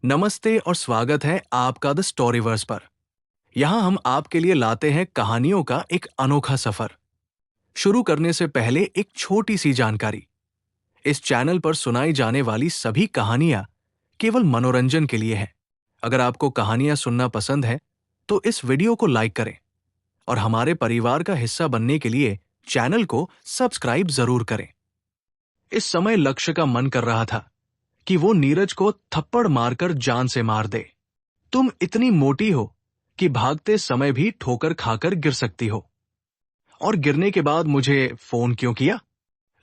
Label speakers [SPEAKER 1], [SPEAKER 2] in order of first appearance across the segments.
[SPEAKER 1] नमस्ते और स्वागत है आपका द स्टोरीवर्स पर। यहाँ हम आपके लिए लाते हैं कहानियों का एक अनोखा सफर। शुरू करने से पहले एक छोटी सी जानकारी। इस चैनल पर सुनाई जाने वाली सभी कहानियां केवल मनोरंजन के लिए हैं। अगर आपको कहानियां सुनना पसंद है तो इस वीडियो को लाइक करें और हमारे परिवार का हिस्सा बनने के लिए चैनल को सब्सक्राइब जरूर करें। इस समय लक्ष्य का मन कर रहा था कि वो नीरज को थप्पड़ मारकर जान से मार दे। तुम इतनी मोटी हो कि भागते समय भी ठोकर खाकर गिर सकती हो, और गिरने के बाद मुझे फोन क्यों किया?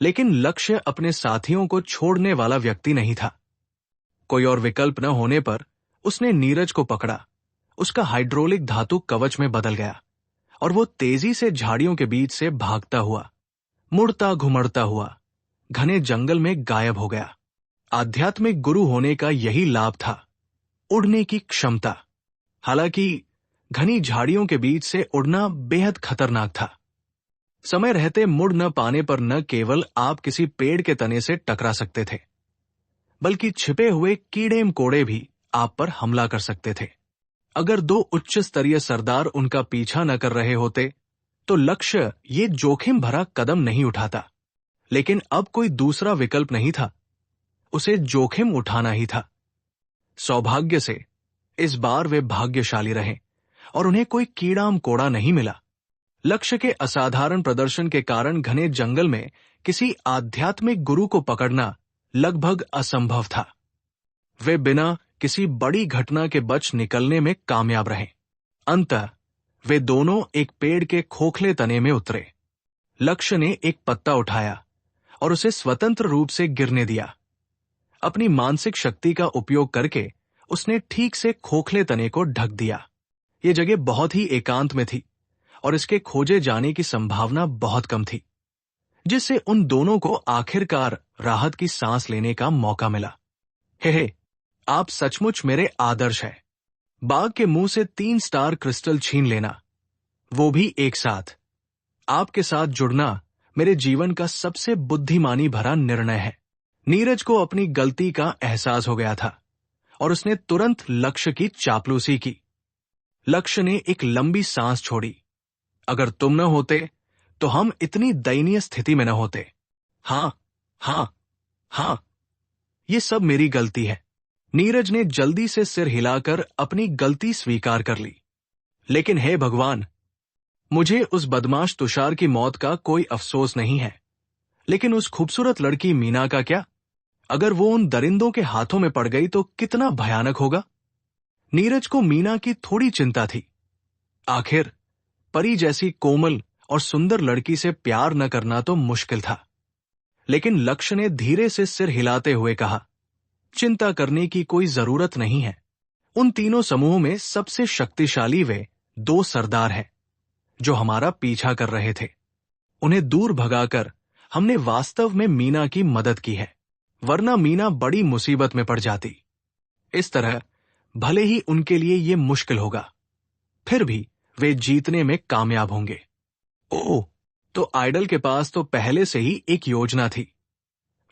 [SPEAKER 1] लेकिन लक्ष्य अपने साथियों को छोड़ने वाला व्यक्ति नहीं था। कोई और विकल्प न होने पर उसने नीरज को पकड़ा। उसका हाइड्रोलिक धातु कवच में बदल गया और वो तेजी से झाड़ियों के बीच से भागता हुआ, मुड़ता घुमड़ता हुआ घने जंगल में गायब हो गया। आध्यात्मिक गुरु होने का यही लाभ था, उड़ने की क्षमता। हालांकि घनी झाड़ियों के बीच से उड़ना बेहद खतरनाक था। समय रहते मुड़ न पाने पर न केवल आप किसी पेड़ के तने से टकरा सकते थे, बल्कि छिपे हुए कीड़े मकोड़े भी आप पर हमला कर सकते थे। अगर दो उच्च स्तरीय सरदार उनका पीछा न कर रहे होते तो लक्ष्य ये जोखिम भरा कदम नहीं उठाता। लेकिन अब कोई दूसरा विकल्प नहीं था, उसे जोखिम उठाना ही था। सौभाग्य से इस बार वे भाग्यशाली रहे और उन्हें कोई कीड़ा मकोड़ा नहीं मिला। लक्ष्य के असाधारण प्रदर्शन के कारण घने जंगल में किसी आध्यात्मिक गुरु को पकड़ना लगभग असंभव था। वे बिना किसी बड़ी घटना के बच निकलने में कामयाब रहे। अंततः वे दोनों एक पेड़ के खोखले तने में उतरे। लक्ष्य ने एक पत्ता उठाया और उसे स्वतंत्र रूप से गिरने दिया। अपनी मानसिक शक्ति का उपयोग करके उसने ठीक से खोखले तने को ढक दिया। ये जगह बहुत ही एकांत में थी और इसके खोजे जाने की संभावना बहुत कम थी, जिससे उन दोनों को आखिरकार राहत की सांस लेने का मौका मिला। हे, आप सचमुच मेरे आदर्श हैं। बाघ के मुंह से 3 स्टार क्रिस्टल छीन लेना, वो भी एक साथ। आपके साथ जुड़ना मेरे जीवन का सबसे बुद्धिमानी भरा निर्णय है। नीरज को अपनी गलती का एहसास हो गया था और उसने तुरंत लक्ष्य की चापलूसी की। लक्ष्य ने एक लंबी सांस छोड़ी। अगर तुम न होते तो हम इतनी दयनीय स्थिति में न होते। हाँ, हाँ, हाँ, ये सब मेरी गलती है। नीरज ने जल्दी से सिर हिलाकर अपनी गलती स्वीकार कर ली। लेकिन हे भगवान, मुझे उस बदमाश तुषार की मौत का कोई अफसोस नहीं है। लेकिन उस खूबसूरत लड़की मीना का क्या? अगर वो उन दरिंदों के हाथों में पड़ गई तो कितना भयानक होगा। नीरज को मीना की थोड़ी चिंता थी। आखिर परी जैसी कोमल और सुंदर लड़की से प्यार न करना तो मुश्किल था। लेकिन लक्ष्य ने धीरे से सिर हिलाते हुए कहा, चिंता करने की कोई जरूरत नहीं है। उन तीनों समूह में सबसे शक्तिशाली वे 2 सरदार हैं जो हमारा पीछा कर रहे थे। उन्हें दूर भगाकर हमने वास्तव में मीना की मदद की है, वरना मीना बड़ी मुसीबत में पड़ जाती। इस तरह भले ही उनके लिए ये मुश्किल होगा, फिर भी वे जीतने में कामयाब होंगे। ओह, तो आइडल के पास तो पहले से ही एक योजना थी।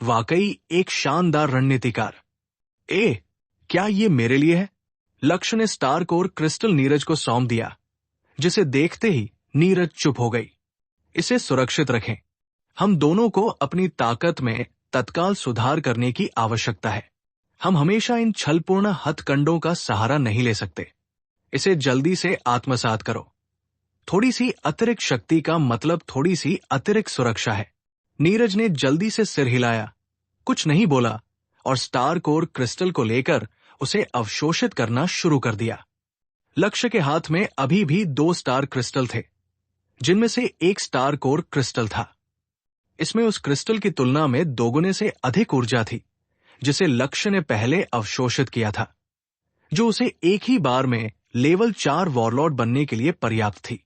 [SPEAKER 1] वाकई एक शानदार रणनीतिकार। क्या ये मेरे लिए है? लक्ष्य ने स्टार कोर क्रिस्टल नीरज को सौंप दिया, जिसे देखते ही नीरज चुप हो गई। इसे सुरक्षित रखें। हम दोनों को अपनी ताकत में तत्काल सुधार करने की आवश्यकता है। हम हमेशा इन छलपूर्ण हथकंडों का सहारा नहीं ले सकते। इसे जल्दी से आत्मसात करो। थोड़ी सी अतिरिक्त शक्ति का मतलब थोड़ी सी अतिरिक्त सुरक्षा है। नीरज ने जल्दी से सिर हिलाया, कुछ नहीं बोला और स्टार कोर क्रिस्टल को लेकर उसे अवशोषित करना शुरू कर दिया। लक्ष्य के हाथ में अभी भी 2 स्टार क्रिस्टल थे, जिनमें से एक स्टार कोर क्रिस्टल था। इसमें उस क्रिस्टल की तुलना में दोगुने से अधिक ऊर्जा थी, जिसे लक्ष्य ने पहले अवशोषित किया था, जो उसे एक ही बार में लेवल 4 वॉरलॉर्ड बनने के लिए पर्याप्त थी।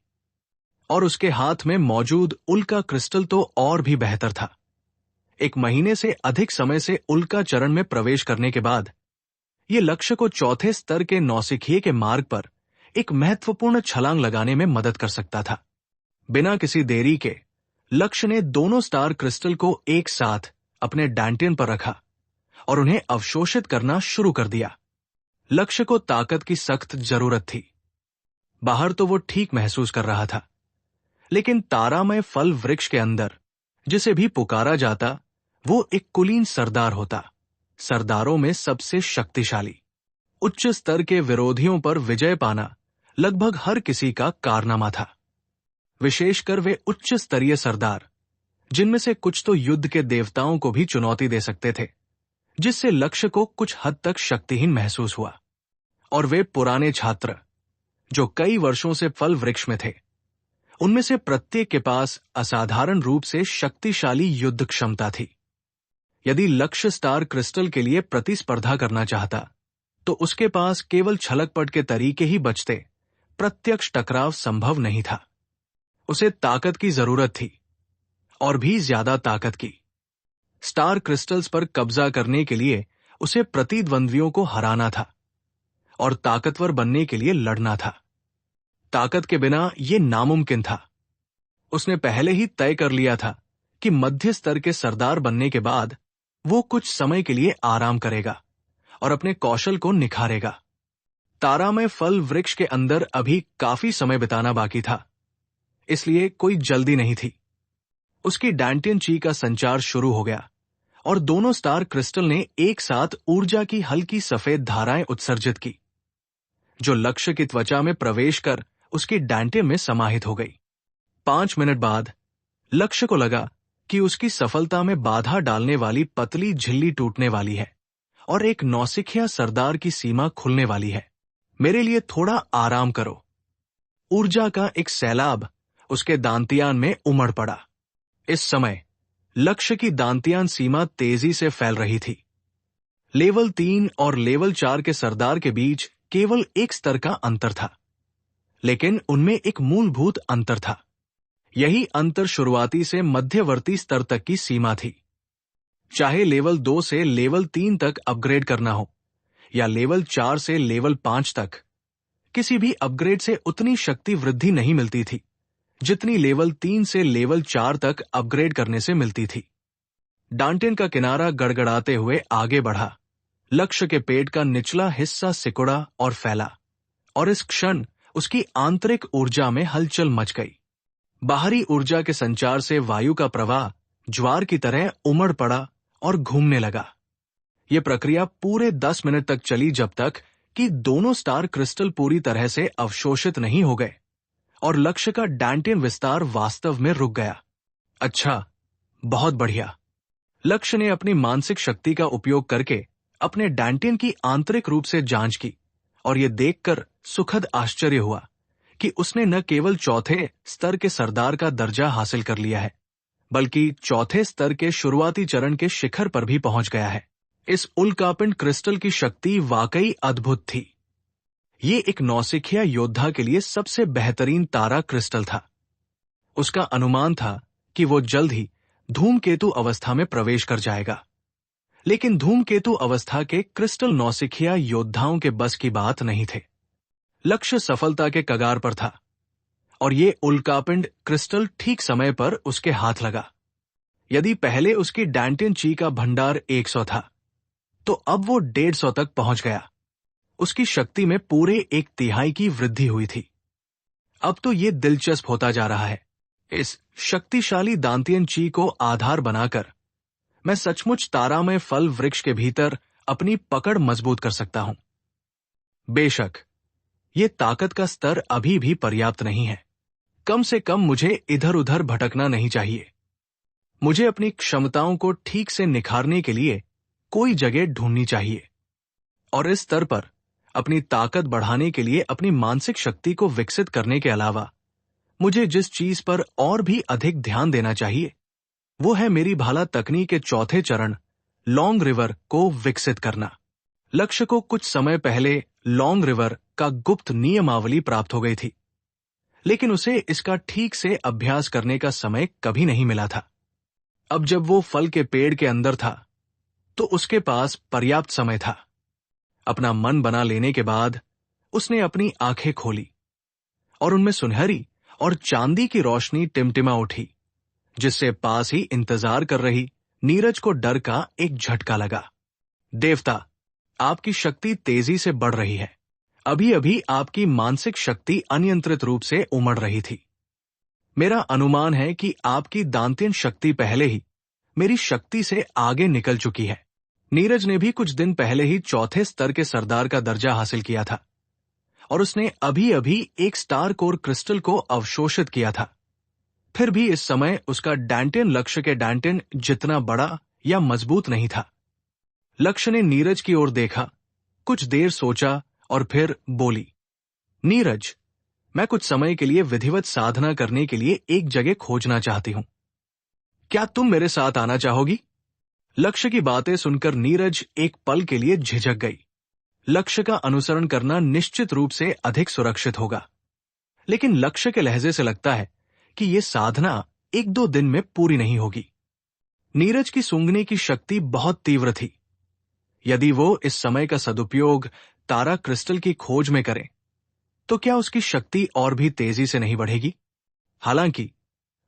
[SPEAKER 1] और उसके हाथ में मौजूद उल्का क्रिस्टल तो और भी बेहतर था। 1 महीने से अधिक समय से उल्का चरण में प्रवेश करने के बाद यह लक्ष्य को चौथे स्तर के नौसिखिए के मार्ग पर एक महत्वपूर्ण छलांग लगाने में मदद कर सकता था। बिना किसी देरी के लक्ष्य ने दोनों स्टार क्रिस्टल को एक साथ अपने डैंटियन पर रखा और उन्हें अवशोषित करना शुरू कर दिया। लक्ष्य को ताकत की सख्त जरूरत थी। बाहर तो वो ठीक महसूस कर रहा था, लेकिन तारामय फल वृक्ष के अंदर जिसे भी पुकारा जाता, वो एक कुलीन सरदार होता, सरदारों में सबसे शक्तिशाली। उच्च स्तर के विरोधियों पर विजय पाना लगभग हर किसी का कारनामा था, विशेषकर वे उच्च स्तरीय सरदार, जिनमें से कुछ तो युद्ध के देवताओं को भी चुनौती दे सकते थे, जिससे लक्ष्य को कुछ हद तक शक्तिहीन महसूस हुआ। और वे पुराने छात्र, जो कई वर्षों से फल वृक्ष में थे, उनमें से प्रत्येक के पास असाधारण रूप से शक्तिशाली युद्ध क्षमता थी। यदि लक्ष्य स्टार क्रिस्टल के लिए प्रतिस्पर्धा करना चाहता, तो उसके पास केवल छलकपट के तरीके ही बचते, प्रत्यक्ष टकराव संभव नहीं था। उसे ताकत की जरूरत थी, और भी ज्यादा ताकत की। स्टार क्रिस्टल्स पर कब्जा करने के लिए उसे प्रतिद्वंद्वियों को हराना था, और ताकतवर बनने के लिए लड़ना था। ताकत के बिना यह नामुमकिन था। उसने पहले ही तय कर लिया था कि मध्य स्तर के सरदार बनने के बाद वो कुछ समय के लिए आराम करेगा और अपने कौशल को निखारेगा। तारामय फल वृक्ष के अंदर अभी काफी समय बिताना बाकी था, इसलिए कोई जल्दी नहीं थी। उसकी डांटियन ची का संचार शुरू हो गया, और दोनों स्टार क्रिस्टल ने एक साथ ऊर्जा की हल्की सफेद धाराएं उत्सर्जित की, जो लक्ष्य की त्वचा में प्रवेश कर उसकी डांटियन में समाहित हो गई। 5 मिनट बाद लक्ष्य को लगा कि उसकी सफलता में बाधा डालने वाली पतली झिल्ली टूटने वाली है, और एक नौसिखिया सरदार की सीमा खुलने वाली है। मेरे लिए थोड़ा आराम करो। ऊर्जा का एक सैलाब उसके दांतियान में उमड़ पड़ा। इस समय लक्ष्य की दांतियान सीमा तेजी से फैल रही थी। लेवल 3 और लेवल 4 के सरदार के बीच केवल एक स्तर का अंतर था, लेकिन उनमें एक मूलभूत अंतर था। यही अंतर शुरुआती से मध्यवर्ती स्तर तक की सीमा थी। चाहे लेवल 2 से लेवल 3 तक अपग्रेड करना हो, या लेवल 4 से लेवल 5 तक, किसी भी अपग्रेड से उतनी शक्ति वृद्धि नहीं मिलती थी जितनी लेवल 3 से लेवल 4 तक अपग्रेड करने से मिलती थी। डांटियन का किनारा गड़गड़ाते हुए आगे बढ़ा। लक्ष्य के पेट का निचला हिस्सा सिकुड़ा और फैला, और इस क्षण उसकी आंतरिक ऊर्जा में हलचल मच गई। बाहरी ऊर्जा के संचार से वायु का प्रवाह ज्वार की तरह उमड़ पड़ा और घूमने लगा। यह प्रक्रिया पूरे 10 मिनट तक चली, जब तक कि दोनों स्टार क्रिस्टल पूरी तरह से अवशोषित नहीं हो गए और लक्ष्य का डांटियन विस्तार वास्तव में रुक गया। अच्छा, बहुत बढ़िया। लक्ष्य ने अपनी मानसिक शक्ति का उपयोग करके अपने डांटियन की आंतरिक रूप से जांच की, और यह देखकर सुखद आश्चर्य हुआ कि उसने न केवल चौथे स्तर के सरदार का दर्जा हासिल कर लिया है, बल्कि चौथे स्तर के शुरुआती चरण के शिखर पर भी पहुंच गया है। इस उल्कापिंड क्रिस्टल की शक्ति वाकई अद्भुत थी। ये एक नौसिखिया योद्धा के लिए सबसे बेहतरीन तारा क्रिस्टल था। उसका अनुमान था कि वो जल्द ही धूमकेतु अवस्था में प्रवेश कर जाएगा, लेकिन धूमकेतु अवस्था के क्रिस्टल नौसिखिया योद्धाओं के बस की बात नहीं थे। लक्ष्य सफलता के कगार पर था, और ये उल्कापिंड क्रिस्टल ठीक समय पर उसके हाथ लगा। यदि पहले उसकी डांटियन ची का भंडार 100 था, तो अब वो 150 तक पहुंच गया। उसकी शक्ति में पूरे 1/3 की वृद्धि हुई थी। अब तो ये दिलचस्प होता जा रहा है। इस शक्तिशाली दांतियन ची को आधार बनाकर मैं सचमुच तारामय फल वृक्ष के भीतर अपनी पकड़ मजबूत कर सकता हूं। बेशक ये ताकत का स्तर अभी भी पर्याप्त नहीं है। कम से कम मुझे इधर उधर भटकना नहीं चाहिए। मुझे अपनी क्षमताओं को ठीक से निखारने के लिए कोई जगह ढूंढनी चाहिए, और इस स्तर पर अपनी ताकत बढ़ाने के लिए अपनी मानसिक शक्ति को विकसित करने के अलावा मुझे जिस चीज पर और भी अधिक ध्यान देना चाहिए, वो है मेरी भाला तकनीक के चौथे चरण लॉन्ग रिवर को विकसित करना। लक्ष्य को कुछ समय पहले लॉन्ग रिवर का गुप्त नियमावली प्राप्त हो गई थी, लेकिन उसे इसका ठीक से अभ्यास करने का समय कभी नहीं मिला था। अब जब वो फल के पेड़ के अंदर था, तो उसके पास पर्याप्त समय था। अपना मन बना लेने के बाद उसने अपनी आंखें खोली, और उनमें सुनहरी और चांदी की रोशनी टिमटिमा उठी, जिससे पास ही इंतजार कर रही नीरज को डर का एक झटका लगा। देवता, आपकी शक्ति तेजी से बढ़ रही है। अभी अभी आपकी मानसिक शक्ति अनियंत्रित रूप से उमड़ रही थी। मेरा अनुमान है कि आपकी दांत्यन शक्ति पहले ही मेरी शक्ति से आगे निकल चुकी है। नीरज ने भी कुछ दिन पहले ही चौथे स्तर के सरदार का दर्जा हासिल किया था और उसने अभी अभी एक स्टार कोर क्रिस्टल को अवशोषित किया था। फिर भी इस समय उसका डांटियन लक्ष्य के डांटियन जितना बड़ा या मजबूत नहीं था। लक्ष्य ने नीरज की ओर देखा, कुछ देर सोचा और फिर बोली, नीरज, मैं कुछ समय के लिए विधिवत साधना करने के लिए एक जगह खोजना चाहती हूं। क्या तुम मेरे साथ आना चाहोगी? लक्ष्य की बातें सुनकर नीरज एक पल के लिए झिझक गई। लक्ष्य का अनुसरण करना निश्चित रूप से अधिक सुरक्षित होगा, लेकिन लक्ष्य के लहजे से लगता है कि यह साधना 1-2 दिन में पूरी नहीं होगी। नीरज की सूंघने की शक्ति बहुत तीव्र थी। यदि वो इस समय का सदुपयोग तारा क्रिस्टल की खोज में करे, तो क्या उसकी शक्ति और भी तेजी से नहीं बढ़ेगी? हालांकि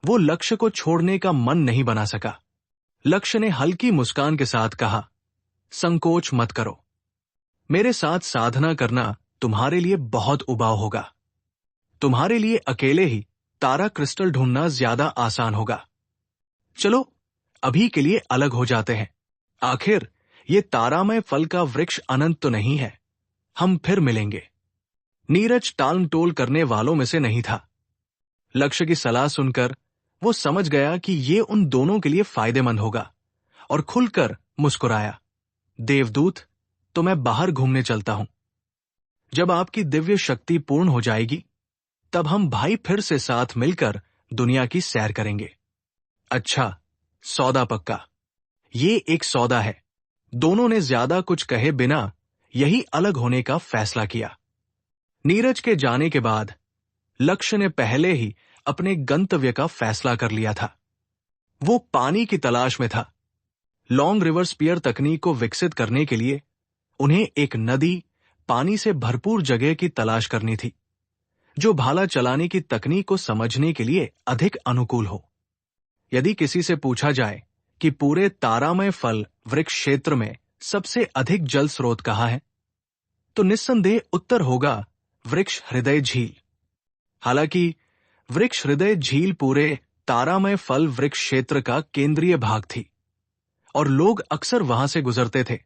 [SPEAKER 1] वो लक्ष्य को छोड़ने का मन नहीं बना सका। लक्ष्य ने हल्की मुस्कान के साथ कहा, संकोच मत करो। मेरे साथ साधना करना तुम्हारे लिए बहुत उबाऊ होगा। तुम्हारे लिए अकेले ही तारा क्रिस्टल ढूंढना ज्यादा आसान होगा। चलो अभी के लिए अलग हो जाते हैं। आखिर ये तारामय फल का वृक्ष अनंत तो नहीं है। हम फिर मिलेंगे। नीरज टालमटोल करने वालों में से नहीं था। लक्ष्य की सलाह सुनकर वो समझ गया कि ये उन दोनों के लिए फायदेमंद होगा और खुलकर मुस्कुराया। देवदूत, तो मैं बाहर घूमने चलता हूं। जब आपकी दिव्य शक्ति पूर्ण हो जाएगी, तब हम भाई फिर से साथ मिलकर दुनिया की सैर करेंगे। अच्छा, सौदा पक्का। ये एक सौदा है। दोनों ने ज्यादा कुछ कहे बिना यही अलग होने का फैसला किया। नीरज के जाने के बाद लक्ष्य ने पहले ही अपने गंतव्य का फैसला कर लिया था। वो पानी की तलाश में था। लॉन्ग रिवर स्पीयर तकनीक को विकसित करने के लिए उन्हें एक नदी, पानी से भरपूर जगह की तलाश करनी थी, जो भाला चलाने की तकनीक को समझने के लिए अधिक अनुकूल हो। यदि किसी से पूछा जाए कि पूरे तारामय फल वृक्ष क्षेत्र में सबसे अधिक जल स्रोत कहाँ है, तो निस्संदेह उत्तर होगा वृक्ष हृदय झील। हालांकि वृक्ष हृदय झील पूरे तारामय फल वृक्ष क्षेत्र का केंद्रीय भाग थी और लोग अक्सर वहां से गुजरते थे,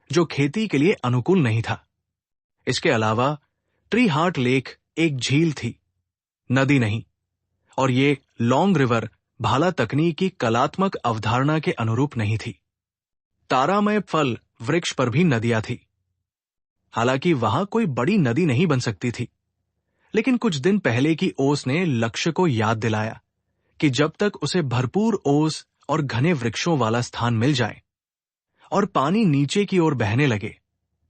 [SPEAKER 1] जो खेती के लिए अनुकूल नहीं था। इसके अलावा ट्री हार्ट लेक एक झील थी, नदी नहीं, और ये लॉन्ग रिवर भाला तकनीक की कलात्मक अवधारणा के अनुरूप नहीं थी। तारामय फल वृक्ष पर भी नदियां थी। हालांकि वहां कोई बड़ी नदी नहीं बन सकती थी, लेकिन कुछ दिन पहले की ओस ने लक्ष्य को याद दिलाया कि जब तक उसे भरपूर ओस और घने वृक्षों वाला स्थान मिल जाए और पानी नीचे की ओर बहने लगे,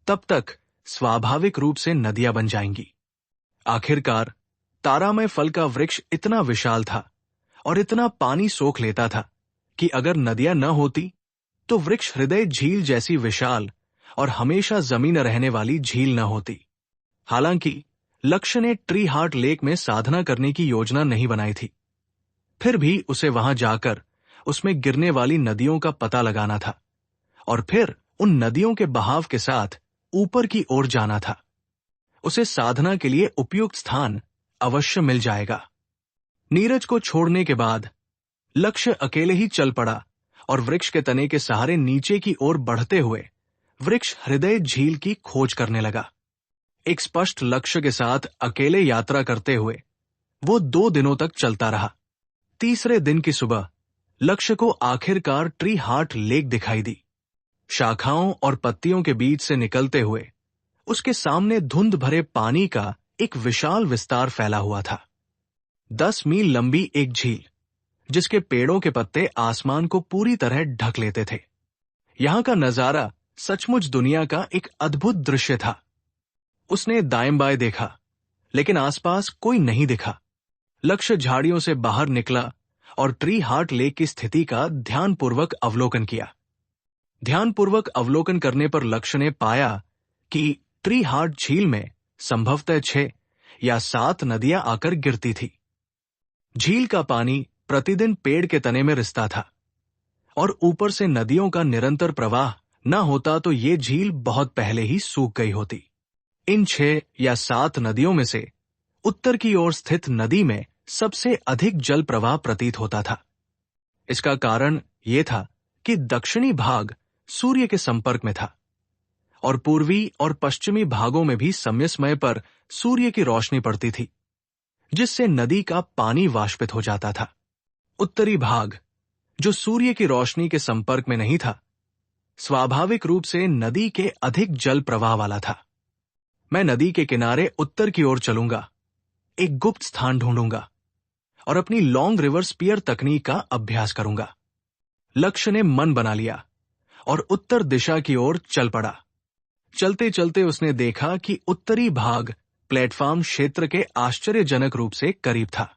[SPEAKER 1] तब तक स्वाभाविक रूप से नदियां बन जाएंगी। आखिरकार तारामय फल का वृक्ष इतना विशाल था और इतना पानी सोख लेता था कि अगर नदियां न होती तो वृक्ष हृदय झील जैसी विशाल और हमेशा जमीन रहने वाली झील न होती। हालांकि लक्ष्य ने ट्री हार्ट लेक में साधना करने की योजना नहीं बनाई थी, फिर भी उसे वहां जाकर उसमें गिरने वाली नदियों का पता लगाना था और फिर उन नदियों के बहाव के साथ ऊपर की ओर जाना था। उसे साधना के लिए उपयुक्त स्थान अवश्य मिल जाएगा। नीरज को छोड़ने के बाद लक्ष्य अकेले ही चल पड़ा और वृक्ष के तने के सहारे नीचे की ओर बढ़ते हुए वृक्ष हृदय झील की खोज करने लगा। एक स्पष्ट लक्ष्य के साथ अकेले यात्रा करते हुए वो 2 दिनों तक चलता रहा। तीसरे दिन की सुबह लक्ष्य को आखिरकार ट्री हार्ट लेक दिखाई दी। शाखाओं और पत्तियों के बीच से निकलते हुए उसके सामने धुंध भरे पानी का एक विशाल विस्तार फैला हुआ था। 10 मील लंबी एक झील, जिसके पेड़ों के पत्ते आसमान को पूरी तरह ढक लेते थे। यहां का नजारा सचमुच दुनिया का एक अद्भुत दृश्य था। उसने दाएं बाएं देखा, लेकिन आसपास कोई नहीं दिखा। लक्ष्य झाड़ियों से बाहर निकला और ट्री हार्ट लेक की स्थिति का ध्यानपूर्वक अवलोकन किया। ध्यानपूर्वक अवलोकन करने पर लक्ष्य ने पाया कि ट्री हार्ट झील में संभवतः 6 या 7 नदियां आकर गिरती थी। झील का पानी प्रतिदिन पेड़ के तने में रिसता था और ऊपर से नदियों का निरंतर प्रवाह ना होता तो ये झील बहुत पहले ही सूख गई होती। इन 6 या 7 नदियों में से उत्तर की ओर स्थित नदी में सबसे अधिक जल प्रवाह प्रतीत होता था। इसका कारण यह था कि दक्षिणी भाग सूर्य के संपर्क में था और पूर्वी और पश्चिमी भागों में भी समय समय पर सूर्य की रोशनी पड़ती थी, जिससे नदी का पानी वाष्पित हो जाता था। उत्तरी भाग, जो सूर्य की रोशनी के संपर्क में नहीं था, स्वाभाविक रूप से नदी के अधिक जल प्रवाह वाला था। मैं नदी के किनारे उत्तर की ओर चलूंगा, एक गुप्त स्थान ढूंढूंगा और अपनी लॉन्ग रिवर स्पीयर तकनीक का अभ्यास करूंगा। लक्ष्य ने मन बना लिया और उत्तर दिशा की ओर चल पड़ा। चलते चलते उसने देखा कि उत्तरी भाग प्लेटफॉर्म क्षेत्र के आश्चर्यजनक रूप से करीब था।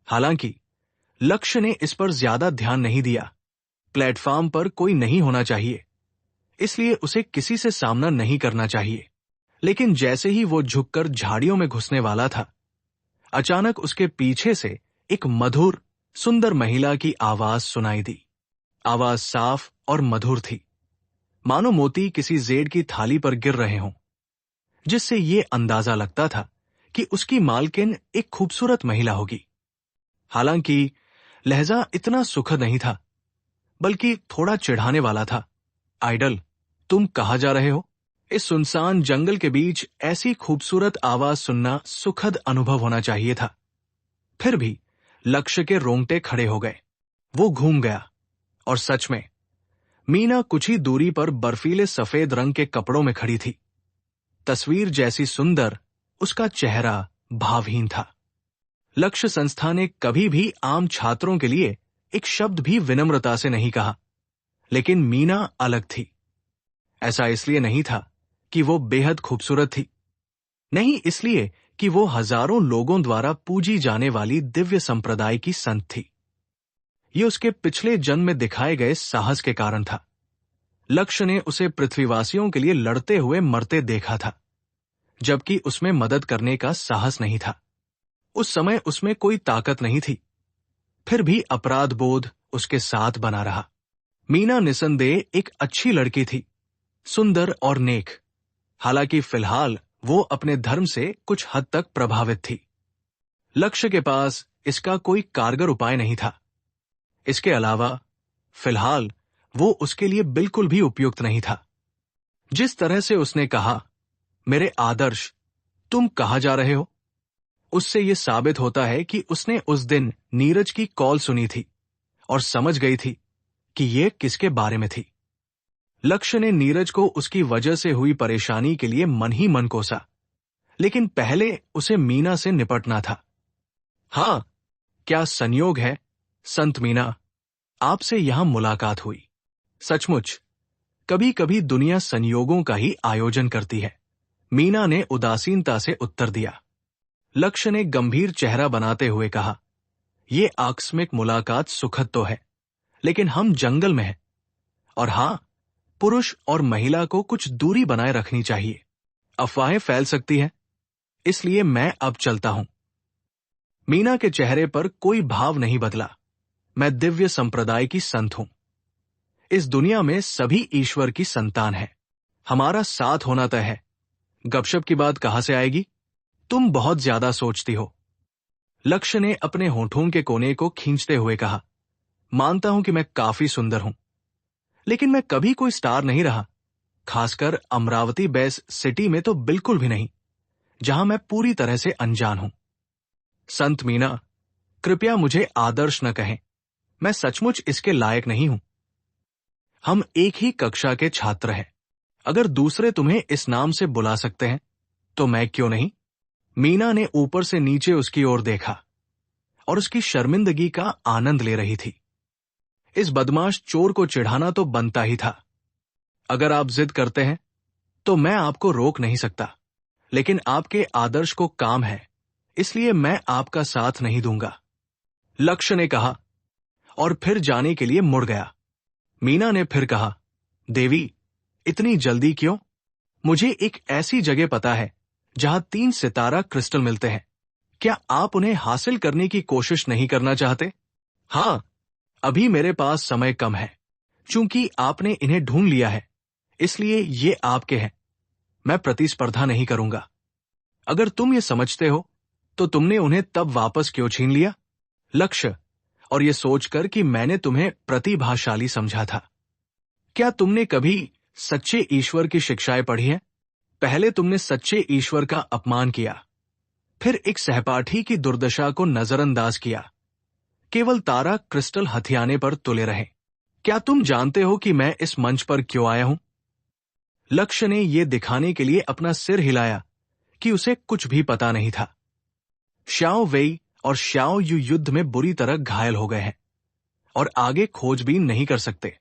[SPEAKER 1] हालांकि लक्ष्य ने इस पर ज्यादा ध्यान नहीं दिया। प्लेटफॉर्म पर कोई नहीं होना चाहिए, इसलिए उसे किसी से सामना नहीं करना चाहिए। लेकिन जैसे ही वो झुककर झाड़ियों में घुसने वाला था, अचानक उसके पीछे से एक मधुर, सुंदर महिला की आवाज सुनाई दी। आवाज साफ और मधुर थी, मानो मोती किसी जेड की थाली पर गिर रहे हों, जिससे ये अंदाजा लगता था कि उसकी मालकिन एक खूबसूरत महिला होगी। हालांकि लहजा इतना सुखद नहीं था, बल्कि थोड़ा चिढ़ाने वाला था। आइडल, तुम कहाँ जा रहे हो? इस सुनसान जंगल के बीच ऐसी खूबसूरत आवाज सुनना सुखद अनुभव होना चाहिए था। फिर भी लक्ष्य के रोंगटे खड़े हो गए। वो घूम गया और सच में मीना कुछ ही दूरी पर बर्फीले सफेद रंग के कपड़ों में खड़ी थी। तस्वीर जैसी सुंदर, उसका चेहरा भावहीन था। लक्ष्य संस्था ने कभी भी आम छात्रों के लिए एक शब्द भी विनम्रता से नहीं कहा, लेकिन मीना अलग थी। ऐसा इसलिए नहीं था कि वो बेहद खूबसूरत थी, नहीं इसलिए कि वो हजारों लोगों द्वारा पूजी जाने वाली दिव्य संप्रदाय की संत थी। ये उसके पिछले जन्म में दिखाए गए साहस के कारण था। लक्ष्य ने उसे पृथ्वीवासियों के लिए लड़ते हुए मरते देखा था, जबकि उसमें मदद करने का साहस नहीं था। उस समय उसमें कोई ताकत नहीं थी, फिर भी अपराध बोध उसके साथ बना रहा। मीना निसंदेह एक अच्छी लड़की थी, सुंदर और नेक। हालांकि फिलहाल वो अपने धर्म से कुछ हद तक प्रभावित थी। लक्ष्य के पास इसका कोई कारगर उपाय नहीं था। इसके अलावा फिलहाल वो उसके लिए बिल्कुल भी उपयुक्त नहीं था। जिस तरह से उसने कहा, मेरे आदर्श, तुम कहाँ जा रहे हो, उससे यह साबित होता है कि उसने उस दिन नीरज की कॉल सुनी थी और समझ गई थी कि यह किसके बारे में थी। लक्ष्य ने नीरज को उसकी वजह से हुई परेशानी के लिए मन ही मन कोसा, लेकिन पहले उसे मीना से निपटना था। हाँ, क्या संयोग है संत मीना, आपसे यहां मुलाकात हुई। सचमुच कभी कभी दुनिया संयोगों का ही आयोजन करती है, मीना ने उदासीनता से उत्तर दिया। लक्ष्य ने गंभीर चेहरा बनाते हुए कहा, यह आकस्मिक मुलाकात सुखद तो है, लेकिन हम जंगल में हैं, और हां, पुरुष और महिला को कुछ दूरी बनाए रखनी चाहिए। अफवाहें फैल सकती हैं, इसलिए मैं अब चलता हूं। मीना के चेहरे पर कोई भाव नहीं बदला। मैं दिव्य संप्रदाय की संत हूं। इस दुनिया में सभी ईश्वर की संतान है। हमारा साथ होना तय है। गपशप की बात कहां से आएगी? तुम बहुत ज्यादा सोचती हो। लक्ष्य ने अपने होठों के कोने को खींचते हुए कहा, मानता हूं कि मैं काफी सुंदर हूं, लेकिन मैं कभी कोई स्टार नहीं रहा, खासकर अमरावती बेस सिटी में तो बिल्कुल भी नहीं, जहां मैं पूरी तरह से अनजान हूं। संत मीना, कृपया मुझे आदर्श न कहें, मैं सचमुच इसके लायक नहीं हूं। हम एक ही कक्षा के छात्र हैं। अगर दूसरे तुम्हें इस नाम से बुला सकते हैं, तो मैं क्यों नहीं? मीना ने ऊपर से नीचे उसकी ओर देखा और उसकी शर्मिंदगी का आनंद ले रही थी। इस बदमाश चोर को चिढ़ाना तो बनता ही था। अगर आप जिद करते हैं, तो मैं आपको रोक नहीं सकता, लेकिन आपके आदर्श को काम है, इसलिए मैं आपका साथ नहीं दूंगा, लक्ष्य ने कहा और फिर जाने के लिए मुड़ गया। मीना ने फिर कहा, देवी, इतनी जल्दी क्यों? मुझे एक ऐसी जगह पता है जहां 3 सितारा क्रिस्टल मिलते हैं। क्या आप उन्हें हासिल करने की कोशिश नहीं करना चाहते? हाँ, अभी मेरे पास समय कम है, चूंकि आपने इन्हें ढूंढ लिया है, इसलिए ये आपके हैं। मैं प्रतिस्पर्धा नहीं करूंगा। अगर तुम ये समझते हो तो तुमने उन्हें तब वापस क्यों छीन लिया? लक्ष्य, और ये सोचकर कि मैंने तुम्हें प्रतिभाशाली समझा था। क्या तुमने कभी सच्चे ईश्वर की शिक्षाएं पढ़ी हैं? पहले तुमने सच्चे ईश्वर का अपमान किया, फिर एक सहपाठी की दुर्दशा को नजरअंदाज किया, केवल तारा क्रिस्टल हथियाने पर तुले रहे। क्या तुम जानते हो कि मैं इस मंच पर क्यों आया हूं? लक्ष्य ने यह दिखाने के लिए अपना सिर हिलाया कि उसे कुछ भी पता नहीं था। श्याओ वेई और श्याओ यू युद्ध में बुरी तरह घायल हो गए हैं और आगे खोजबीन नहीं कर सकते।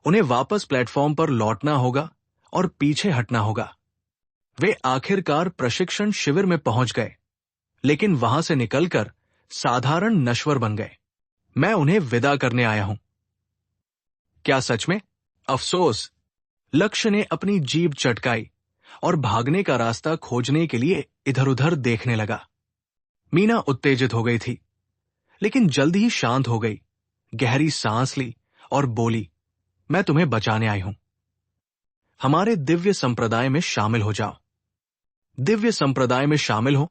[SPEAKER 1] उन्हें वापस प्लेटफॉर्म पर लौटना होगा और पीछे हटना होगा। वे आखिरकार प्रशिक्षण शिविर में पहुंच गए, लेकिन वहां से निकलकर साधारण नश्वर बन गए। मैं उन्हें विदा करने आया हूं। क्या सच में? अफसोस। लक्ष्य ने अपनी जीभ चटकाई और भागने का रास्ता खोजने के लिए इधर उधर देखने लगा। मीना उत्तेजित हो गई थी, लेकिन जल्द ही शांत हो गई, गहरी सांस ली और बोली, मैं तुम्हें बचाने आई हूं। हमारे दिव्य संप्रदाय में शामिल हो जाओ। दिव्य संप्रदाय में शामिल हो?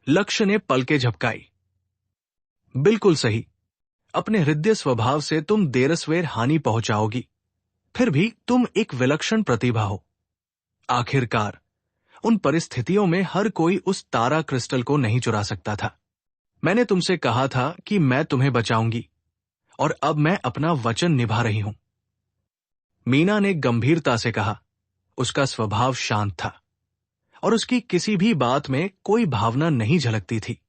[SPEAKER 1] लक्ष्य ने पलकें झपकाई। बिल्कुल सही। अपने हृदय स्वभाव से तुम देरसवेर हानि पहुंचाओगी, फिर भी तुम एक विलक्षण प्रतिभा हो। आखिरकार उन परिस्थितियों में हर कोई उस तारा क्रिस्टल को नहीं चुरा सकता था। मैंने तुमसे कहा था कि मैं तुम्हें बचाऊंगी, और अब मैं अपना वचन निभा रही हूं। मीना ने गंभीरता से कहा। उसका स्वभाव शांत था और उसकी किसी भी बात में कोई भावना नहीं झलकती थी।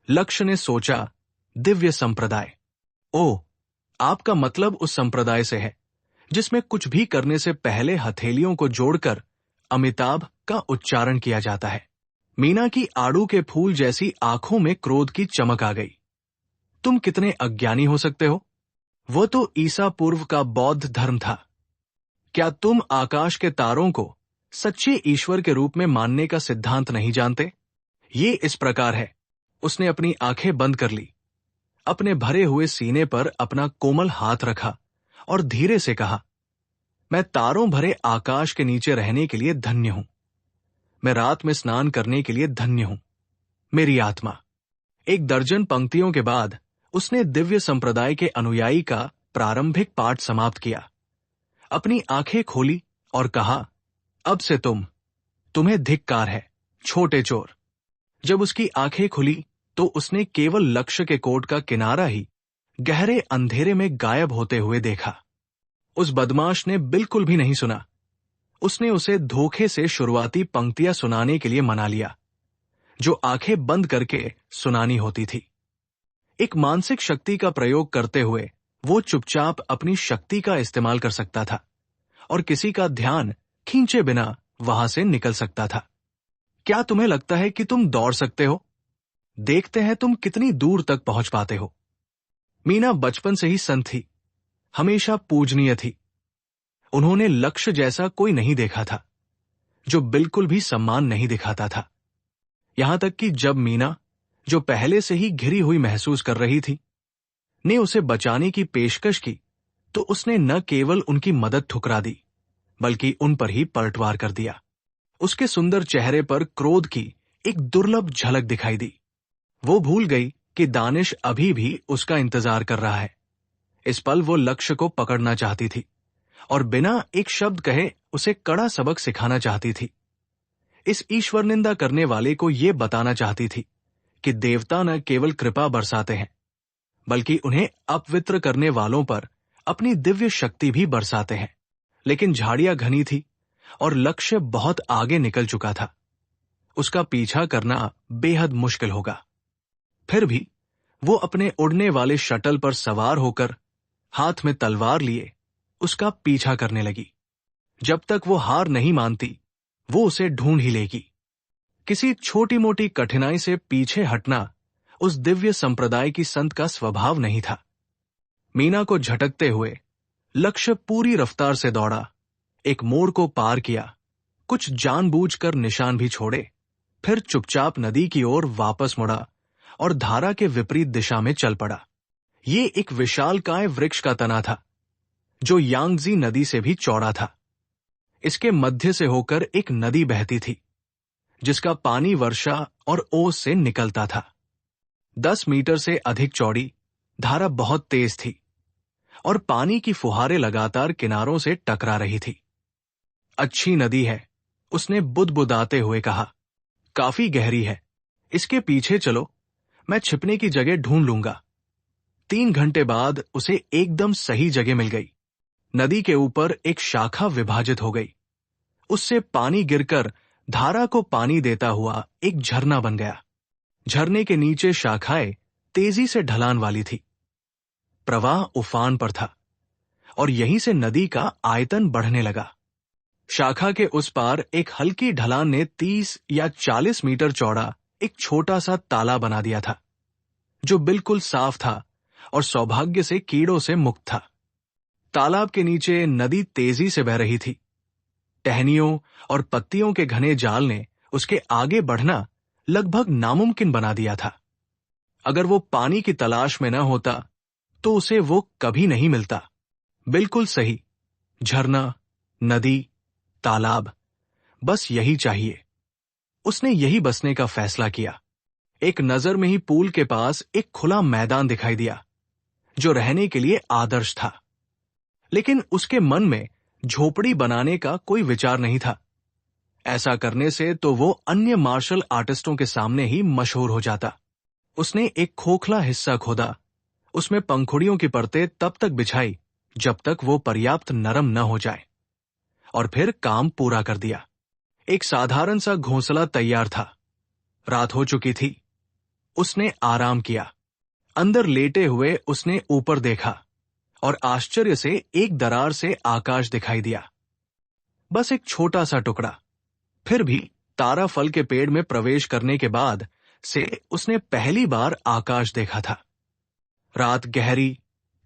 [SPEAKER 1] लक्ष्य ने सोचा, दिव्य संप्रदाय। ओह, आपका मतलब उस संप्रदाय से है जिसमें कुछ भी करने से पहले हथेलियों को जोड़कर अमिताभ का उच्चारण किया जाता है। मीना की आड़ू के फूल जैसी आंखों में क्रोध की चमक आ गई। तुम कितने अज्ञानी हो सकते हो? वो तो ईसा पूर्व का बौद्ध धर्म था। क्या तुम आकाश के तारों को सच्चे ईश्वर के रूप में मानने का सिद्धांत नहीं जानते? ये इस प्रकार है। उसने अपनी आंखें बंद कर ली, अपने भरे हुए सीने पर अपना कोमल हाथ रखा और धीरे से कहा, मैं तारों भरे आकाश के नीचे रहने के लिए धन्य हूं। मैं रात में स्नान करने के लिए धन्य हूं। मेरी आत्मा। एक दर्जन पंक्तियों के बाद उसने दिव्य संप्रदाय के अनुयायी का प्रारंभिक पाठ समाप्त किया, अपनी आंखें खोली और कहा, अब से तुम्हें धिक्कार है, छोटे चोर। जब उसकी आंखें खुली तो उसने केवल लक्ष्य के कोट का किनारा ही गहरे अंधेरे में गायब होते हुए देखा। उस बदमाश ने बिल्कुल भी नहीं सुना। उसने उसे धोखे से शुरुआती पंक्तियां सुनाने के लिए मना लिया, जो आंखें बंद करके सुनानी होती थी। एक मानसिक शक्ति का प्रयोग करते हुए वो चुपचाप अपनी शक्ति का इस्तेमाल कर सकता था और किसी का ध्यान खींचे बिना वहां से निकल सकता था। क्या तुम्हें लगता है कि तुम दौड़ सकते हो? देखते हैं तुम कितनी दूर तक पहुंच पाते हो। मीना बचपन से ही संत थी, हमेशा पूजनीय थी। उन्होंने लक्ष्य जैसा कोई नहीं देखा था, जो बिल्कुल भी सम्मान नहीं दिखाता था। यहां तक कि जब मीना, जो पहले से ही घिरी हुई महसूस कर रही थी, ने उसे बचाने की पेशकश की, तो उसने न केवल उनकी मदद ठुकरा दी, बल्कि उन पर ही पलटवार कर दिया। उसके सुंदर चेहरे पर क्रोध की एक दुर्लभ झलक दिखाई दी। वो भूल गई कि दानिश अभी भी उसका इंतजार कर रहा है। इस पल वो लक्ष्य को पकड़ना चाहती थी और बिना एक शब्द कहे उसे कड़ा सबक सिखाना चाहती थी। इस ईश्वर निंदा करने वाले को ये बताना चाहती थी कि देवता न केवल कृपा बरसाते हैं, बल्कि उन्हें अपवित्र करने वालों पर अपनी दिव्य शक्ति भी बरसाते हैं। लेकिन झाड़ियां घनी थी और लक्ष्य बहुत आगे निकल चुका था। उसका पीछा करना बेहद मुश्किल होगा। फिर भी वो अपने उड़ने वाले शटल पर सवार होकर, हाथ में तलवार लिए, उसका पीछा करने लगी। जब तक वो हार नहीं मानती, वो उसे ढूंढ ही लेगी। किसी छोटी मोटी कठिनाई से पीछे हटना उस दिव्य संप्रदाय की संत का स्वभाव नहीं था। मीना को झटकते हुए लक्ष्य पूरी रफ्तार से दौड़ा, एक मोड़ को पार किया, कुछ जानबूझकर निशान भी छोड़े, फिर चुपचाप नदी की ओर वापस मुड़ा और धारा के विपरीत दिशा में चल पड़ा। ये एक विशालकाय वृक्ष का तना था, जो यांगजी नदी से भी चौड़ा था। इसके मध्य से होकर एक नदी बहती थी, जिसका पानी वर्षा और ओस से निकलता था। 10 मीटर से अधिक चौड़ी, धारा बहुत तेज थी और पानी की फुहारें लगातार किनारों से टकरा रही थी। अच्छी नदी है, उसने बुदबुदाते हुए कहा। काफी गहरी है, इसके पीछे चलो, मैं छिपने की जगह ढूंढ लूंगा। 3 घंटे बाद उसे एकदम सही जगह मिल गई। नदी के ऊपर एक शाखा विभाजित हो गई। उससे पानी गिरकर धारा को पानी देता हुआ एक झरना बन गया। झरने के नीचे शाखाएं तेजी से ढलान वाली थी। प्रवाह उफान पर था और यहीं से नदी का आयतन बढ़ने लगा। शाखा के उस पार एक हल्की ढलान ने 30 या 40 मीटर चौड़ा एक छोटा सा तालाब बना दिया था, जो बिल्कुल साफ था और सौभाग्य से कीड़ों से मुक्त था। तालाब के नीचे नदी तेजी से बह रही थी। टहनियों और पत्तियों के घने जाल ने उसके आगे बढ़ना लगभग नामुमकिन बना दिया था। अगर वो पानी की तलाश में न होता तो उसे वो कभी नहीं मिलता। बिल्कुल सही, झरना, नदी, तालाब, बस यही चाहिए। उसने यही बसने का फैसला किया। एक नजर में ही पूल के पास एक खुला मैदान दिखाई दिया, जो रहने के लिए आदर्श था। लेकिन उसके मन में झोपड़ी बनाने का कोई विचार नहीं था। ऐसा करने से तो वो अन्य मार्शल आर्टिस्टों के सामने ही मशहूर हो जाता। उसने एक खोखला हिस्सा खोदा, उसमें पंखुड़ियों की परतें तब तक बिछाई जब तक वो पर्याप्त नरम न हो जाए, और फिर काम पूरा कर दिया। एक साधारण सा घोंसला तैयार था। रात हो चुकी थी। उसने आराम किया। अंदर लेटे हुए उसने ऊपर देखा और आश्चर्य से एक दरार से आकाश दिखाई दिया। बस एक छोटा सा टुकड़ा। फिर भी तारा फल के पेड़ में प्रवेश करने के बाद से उसने पहली बार आकाश देखा था। रात गहरी,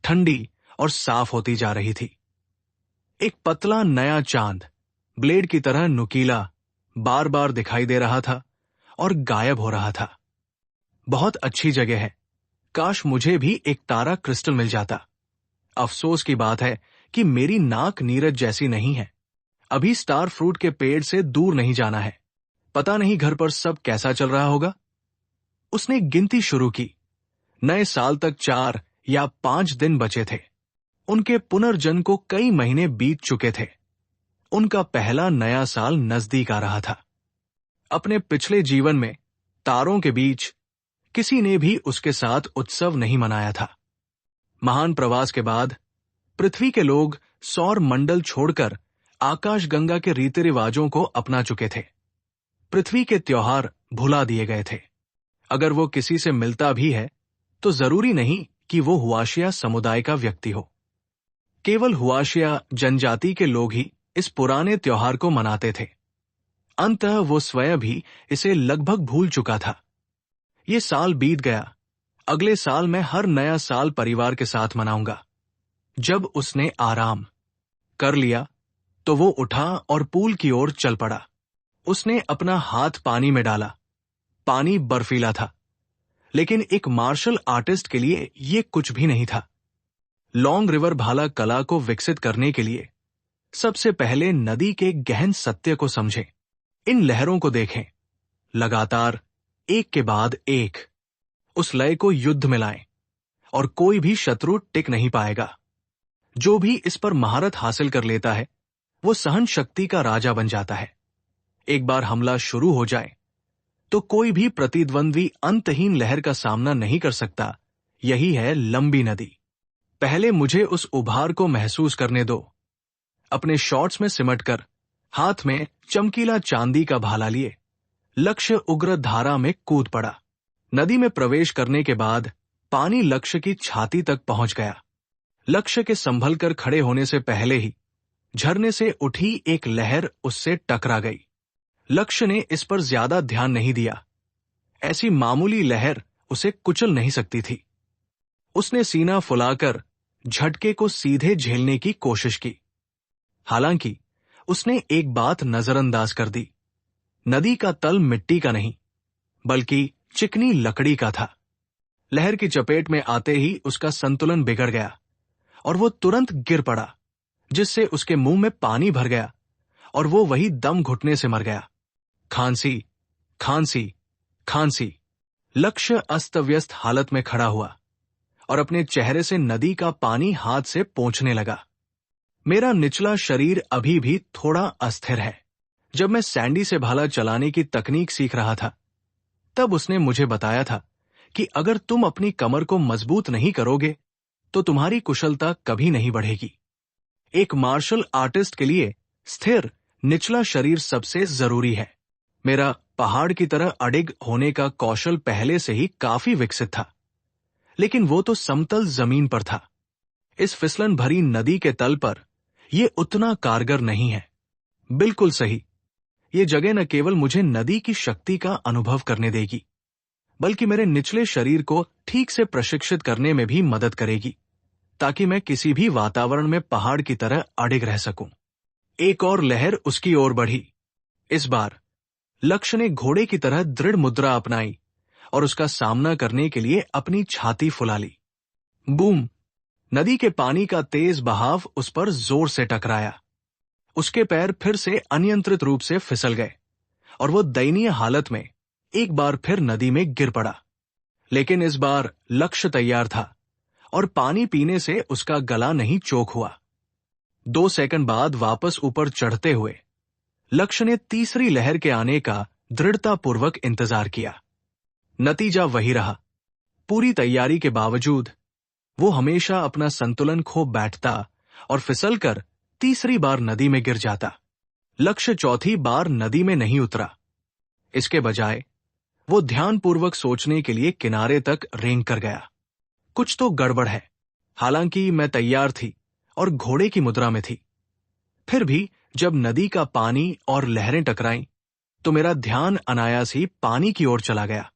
[SPEAKER 1] ठंडी और साफ होती जा रही थी। एक पतला नया चांद, ब्लेड की तरह नुकीला, बार बार दिखाई दे रहा था और गायब हो रहा था। बहुत अच्छी जगह है। काश मुझे भी एक तारा क्रिस्टल मिल जाता। अफसोस की बात है कि मेरी नाक नीरज जैसी नहीं है। अभी स्टार फ्रूट के पेड़ से दूर नहीं जाना है। पता नहीं घर पर सब कैसा चल रहा होगा। उसने गिनती शुरू की। नए साल तक 4 या 5 दिन बचे थे। उनके पुनर्जन्म को कई महीने बीत चुके थे। उनका पहला नया साल नजदीक आ रहा था। अपने पिछले जीवन में तारों के बीच किसी ने भी उसके साथ उत्सव नहीं मनाया था। महान प्रवास के बाद पृथ्वी के लोग सौर मंडल छोड़कर आकाशगंगा के रीति रिवाजों को अपना चुके थे। पृथ्वी के त्योहार भुला दिए गए थे। अगर वो किसी से मिलता भी है तो जरूरी नहीं कि वो हुआशिया समुदाय का व्यक्ति हो। केवल हुआशिया जनजाति के लोग ही इस पुराने त्योहार को मनाते थे। अंततः वो स्वयं भी इसे लगभग भूल चुका था। ये साल बीत गया। अगले साल मैं हर नया साल परिवार के साथ मनाऊंगा। जब उसने आराम कर लिया तो वो उठा और पूल की ओर चल पड़ा। उसने अपना हाथ पानी में डाला। पानी बर्फीला था, लेकिन एक मार्शल आर्टिस्ट के लिए ये कुछ भी नहीं था। लॉन्ग रिवर भाला कला को विकसित करने के लिए सबसे पहले नदी के गहन सत्य को समझें। इन लहरों को देखें, लगातार, एक के बाद एक। उस लय को युद्ध में लाएं और कोई भी शत्रु टिक नहीं पाएगा। जो भी इस पर महारत हासिल कर लेता है वो सहन शक्ति का राजा बन जाता है। एक बार हमला शुरू हो जाए तो कोई भी प्रतिद्वंद्वी अंतहीन लहर का सामना नहीं कर सकता। यही है लंबी नदी। पहले मुझे उस उभार को महसूस करने दो। अपने शॉर्ट्स में सिमटकर, हाथ में चमकीला चांदी का भाला लिए, लक्ष्य उग्र धारा में कूद पड़ा। नदी में प्रवेश करने के बाद पानी लक्ष्य की छाती तक पहुंच गया। लक्ष्य के संभल कर खड़े होने से पहले ही झरने से उठी एक लहर उससे टकरा गई। लक्ष्य ने इस पर ज्यादा ध्यान नहीं दिया। ऐसी मामूली लहर उसे कुचल नहीं सकती थी। उसने सीना फुलाकर झटके को सीधे झेलने की कोशिश की। हालांकि उसने एक बात नजरअंदाज कर दी। नदी का तल मिट्टी का नहीं, बल्कि चिकनी लकड़ी का था। लहर की चपेट में आते ही उसका संतुलन बिगड़ गया और वो तुरंत गिर पड़ा, जिससे उसके मुंह में पानी भर गया और वो वही दम घुटने से मर गया। खांसी, खांसी, खांसी। लक्ष्य अस्त व्यस्त हालत में खड़ा हुआ और अपने चेहरे से नदी का पानी हाथ से पोंछने लगा। मेरा निचला शरीर अभी भी थोड़ा अस्थिर है। जब मैं सैंडी से भाला चलाने की तकनीक सीख रहा था, तब उसने मुझे बताया था कि अगर तुम अपनी कमर को मजबूत नहीं करोगे तो तुम्हारी कुशलता कभी नहीं बढ़ेगी। एक मार्शल आर्टिस्ट के लिए स्थिर निचला शरीर सबसे जरूरी है। मेरा पहाड़ की तरह अडिग होने का कौशल पहले से ही काफी विकसित था, लेकिन वो तो समतल जमीन पर था। इस फिसलन भरी नदी के तल पर यह उतना कारगर नहीं है। बिल्कुल सही, ये जगह न केवल मुझे नदी की शक्ति का अनुभव करने देगी, बल्कि मेरे निचले शरीर को ठीक से प्रशिक्षित करने में भी मदद करेगी, ताकि मैं किसी भी वातावरण में पहाड़ की तरह अडिग रह सकूं। एक और लहर उसकी ओर बढ़ी। इस बार लक्ष्य ने घोड़े की तरह दृढ़ मुद्रा अपनाई और उसका सामना करने के लिए अपनी छाती फुला ली। बूम! नदी के पानी का तेज बहाव उस पर जोर से टकराया। उसके पैर फिर से अनियंत्रित रूप से फिसल गए और वो दयनीय हालत में एक बार फिर नदी में गिर पड़ा। लेकिन इस बार लक्ष्य तैयार था और पानी पीने से उसका गला नहीं चोक हुआ। 2 सेकंड बाद वापस ऊपर चढ़ते हुए लक्ष्य ने तीसरी लहर के आने का दृढ़तापूर्वक इंतजार किया। नतीजा वही रहा। पूरी तैयारी के बावजूद वो हमेशा अपना संतुलन खो बैठता और फिसलकर तीसरी बार नदी में गिर जाता। लक्ष्य चौथी बार नदी में नहीं उतरा। इसके बजाय वो ध्यानपूर्वक सोचने के लिए किनारे तक रेंग कर गया। कुछ तो गड़बड़ है। हालांकि मैं तैयार थी और घोड़े की मुद्रा में थी, फिर भी जब नदी का पानी और लहरें टकराईं, तो मेरा ध्यान अनायास ही पानी की ओर चला गया।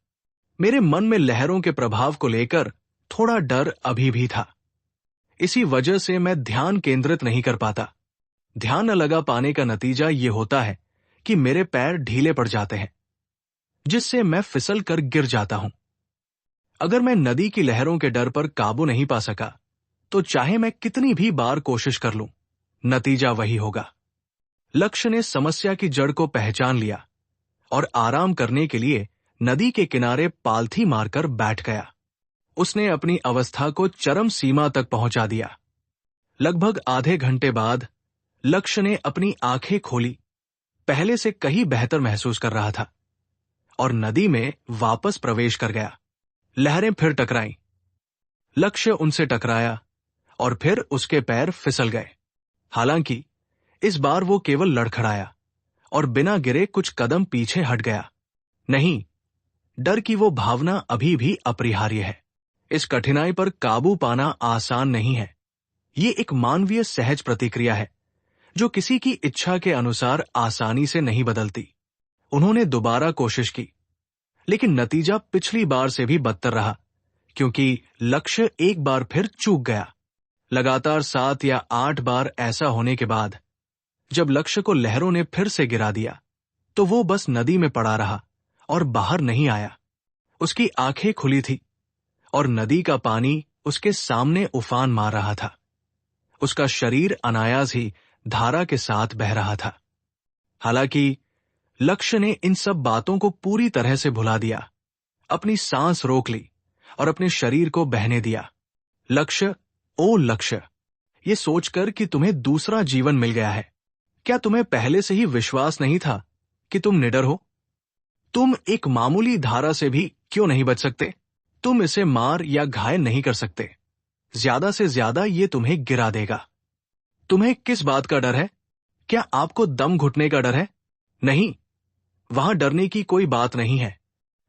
[SPEAKER 1] मेरे मन में लहरों के प्रभाव को लेकर थोड़ा डर अभी भी था। इसी वजह से मैं ध्यान केंद्रित नहीं कर पाता। ध्यान न लगा पाने का नतीजा ये होता है कि मेरे पैर ढीले पड़ जाते हैं, जिससे मैं फिसल कर गिर जाता हूं। अगर मैं नदी की लहरों के डर पर काबू नहीं पा सका, तो चाहे मैं कितनी भी बार कोशिश कर लूं, नतीजा वही होगा। लक्ष्य ने समस्या की जड़ को पहचान लिया और आराम करने के लिए नदी के किनारे पालथी मारकर बैठ गया। उसने अपनी अवस्था को चरम सीमा तक पहुंचा दिया। लगभग आधे घंटे बाद लक्ष्य ने अपनी आंखें खोली। पहले से कहीं बेहतर महसूस कर रहा था और नदी में वापस प्रवेश कर गया। लहरें फिर टकराईं। लक्ष्य उनसे टकराया और फिर उसके पैर फिसल गए। हालांकि इस बार वो केवल लड़खड़ाया और बिना गिरे कुछ कदम पीछे हट गया। नहीं, डर की वो भावना अभी भी अपरिहार्य है। इस कठिनाई पर काबू पाना आसान नहीं है। ये एक मानवीय सहज प्रतिक्रिया है जो किसी की इच्छा के अनुसार आसानी से नहीं बदलती। उन्होंने दोबारा कोशिश की, लेकिन नतीजा पिछली बार से भी बदतर रहा, क्योंकि लक्ष्य एक बार फिर चूक गया। लगातार 7 या 8 बार ऐसा होने के बाद जब लक्ष्य को लहरों ने फिर से गिरा दिया, तो वो बस नदी में पड़ा रहा और बाहर नहीं आया। उसकी आंखें खुली थी और नदी का पानी उसके सामने उफान मार रहा था। उसका शरीर अनायास ही धारा के साथ बह रहा था। हालांकि लक्ष्य ने इन सब बातों को पूरी तरह से भुला दिया। अपनी सांस रोक ली और अपने शरीर को बहने दिया। लक्ष्य, ओ लक्ष्य, ये सोचकर कि तुम्हें दूसरा जीवन मिल गया है, क्या तुम्हें पहले से ही विश्वास नहीं था कि तुम निडर हो? तुम एक मामूली धारा से भी क्यों नहीं बच सकते? तुम इसे मार या घायल नहीं कर सकते। ज्यादा से ज्यादा ये तुम्हें गिरा देगा। तुम्हें किस बात का डर है? क्या आपको दम घुटने का डर है? नहीं, वहां डरने की कोई बात नहीं है।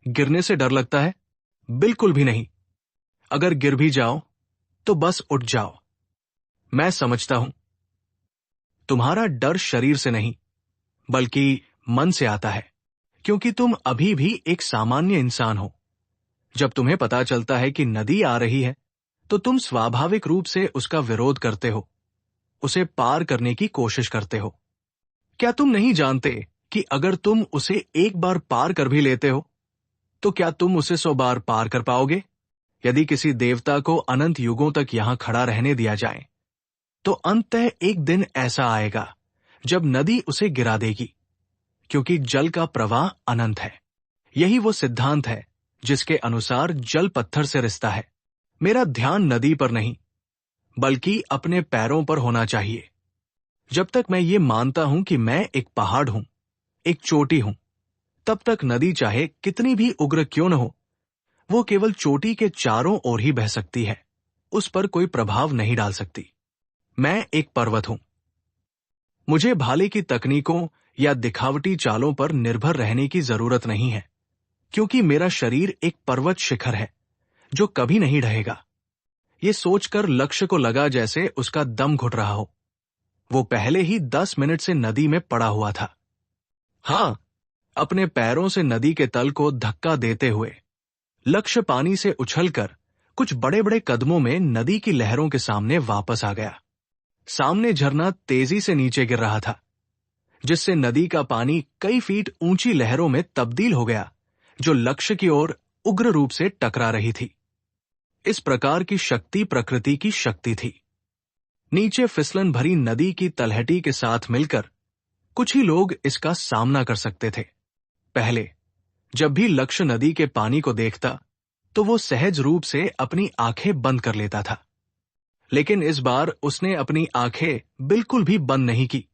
[SPEAKER 1] गिरने से डर लगता है? बिल्कुल भी नहीं। अगर गिर भी जाओ तो बस उठ जाओ। मैं समझता हूं। तुम्हारा डर शरीर से नहीं, बल्कि मन से आता है, क्योंकि तुम अभी भी एक सामान्य इंसान हो। जब तुम्हें पता चलता है कि नदी आ रही है, तो तुम स्वाभाविक रूप से उसका विरोध करते हो, उसे पार करने की कोशिश करते हो। क्या तुम नहीं जानते कि अगर तुम उसे एक बार पार कर भी लेते हो, तो क्या तुम उसे 100 बार पार कर पाओगे? यदि किसी देवता को अनंत युगों तक यहां खड़ा रहने दिया जाए, तो अंततः एक दिन ऐसा आएगा जब नदी उसे गिरा देगी, क्योंकि जल का प्रवाह अनंत है। यही वो सिद्धांत है जिसके अनुसार जल पत्थर से रिश्ता है। मेरा ध्यान नदी पर नहीं, बल्कि अपने पैरों पर होना चाहिए। जब तक मैं ये मानता हूं कि मैं एक पहाड़ हूं, एक चोटी हूं, तब तक नदी चाहे कितनी भी उग्र क्यों न हो, वो केवल चोटी के चारों ओर ही बह सकती है, उस पर कोई प्रभाव नहीं डाल सकती। मैं एक पर्वत हूं। मुझे भाले की तकनीकों या दिखावटी चालों पर निर्भर रहने की जरूरत नहीं है, क्योंकि मेरा शरीर एक पर्वत शिखर है जो कभी नहीं ढहेगा। ये सोचकर लक्ष्य को लगा जैसे उसका दम घुट रहा हो। वो पहले ही 10 मिनट से नदी में पड़ा हुआ था। हां, अपने पैरों से नदी के तल को धक्का देते हुए लक्ष्य पानी से उछलकर कुछ बड़े बड़े कदमों में नदी की लहरों के सामने वापस आ गया। सामने झरना तेजी से नीचे गिर रहा था, जिससे नदी का पानी कई फीट ऊंची लहरों में तब्दील हो गया, जो लक्ष्य की ओर उग्र रूप से टकरा रही थी। इस प्रकार की शक्ति प्रकृति की शक्ति थी। नीचे फिसलन भरी नदी की तलहटी के साथ मिलकर कुछ ही लोग इसका सामना कर सकते थे। पहले जब भी लक्ष्य नदी के पानी को देखता, तो वो सहज रूप से अपनी आंखें बंद कर लेता था। लेकिन इस बार उसने अपनी आंखें बिल्कुल भी बंद नहीं की,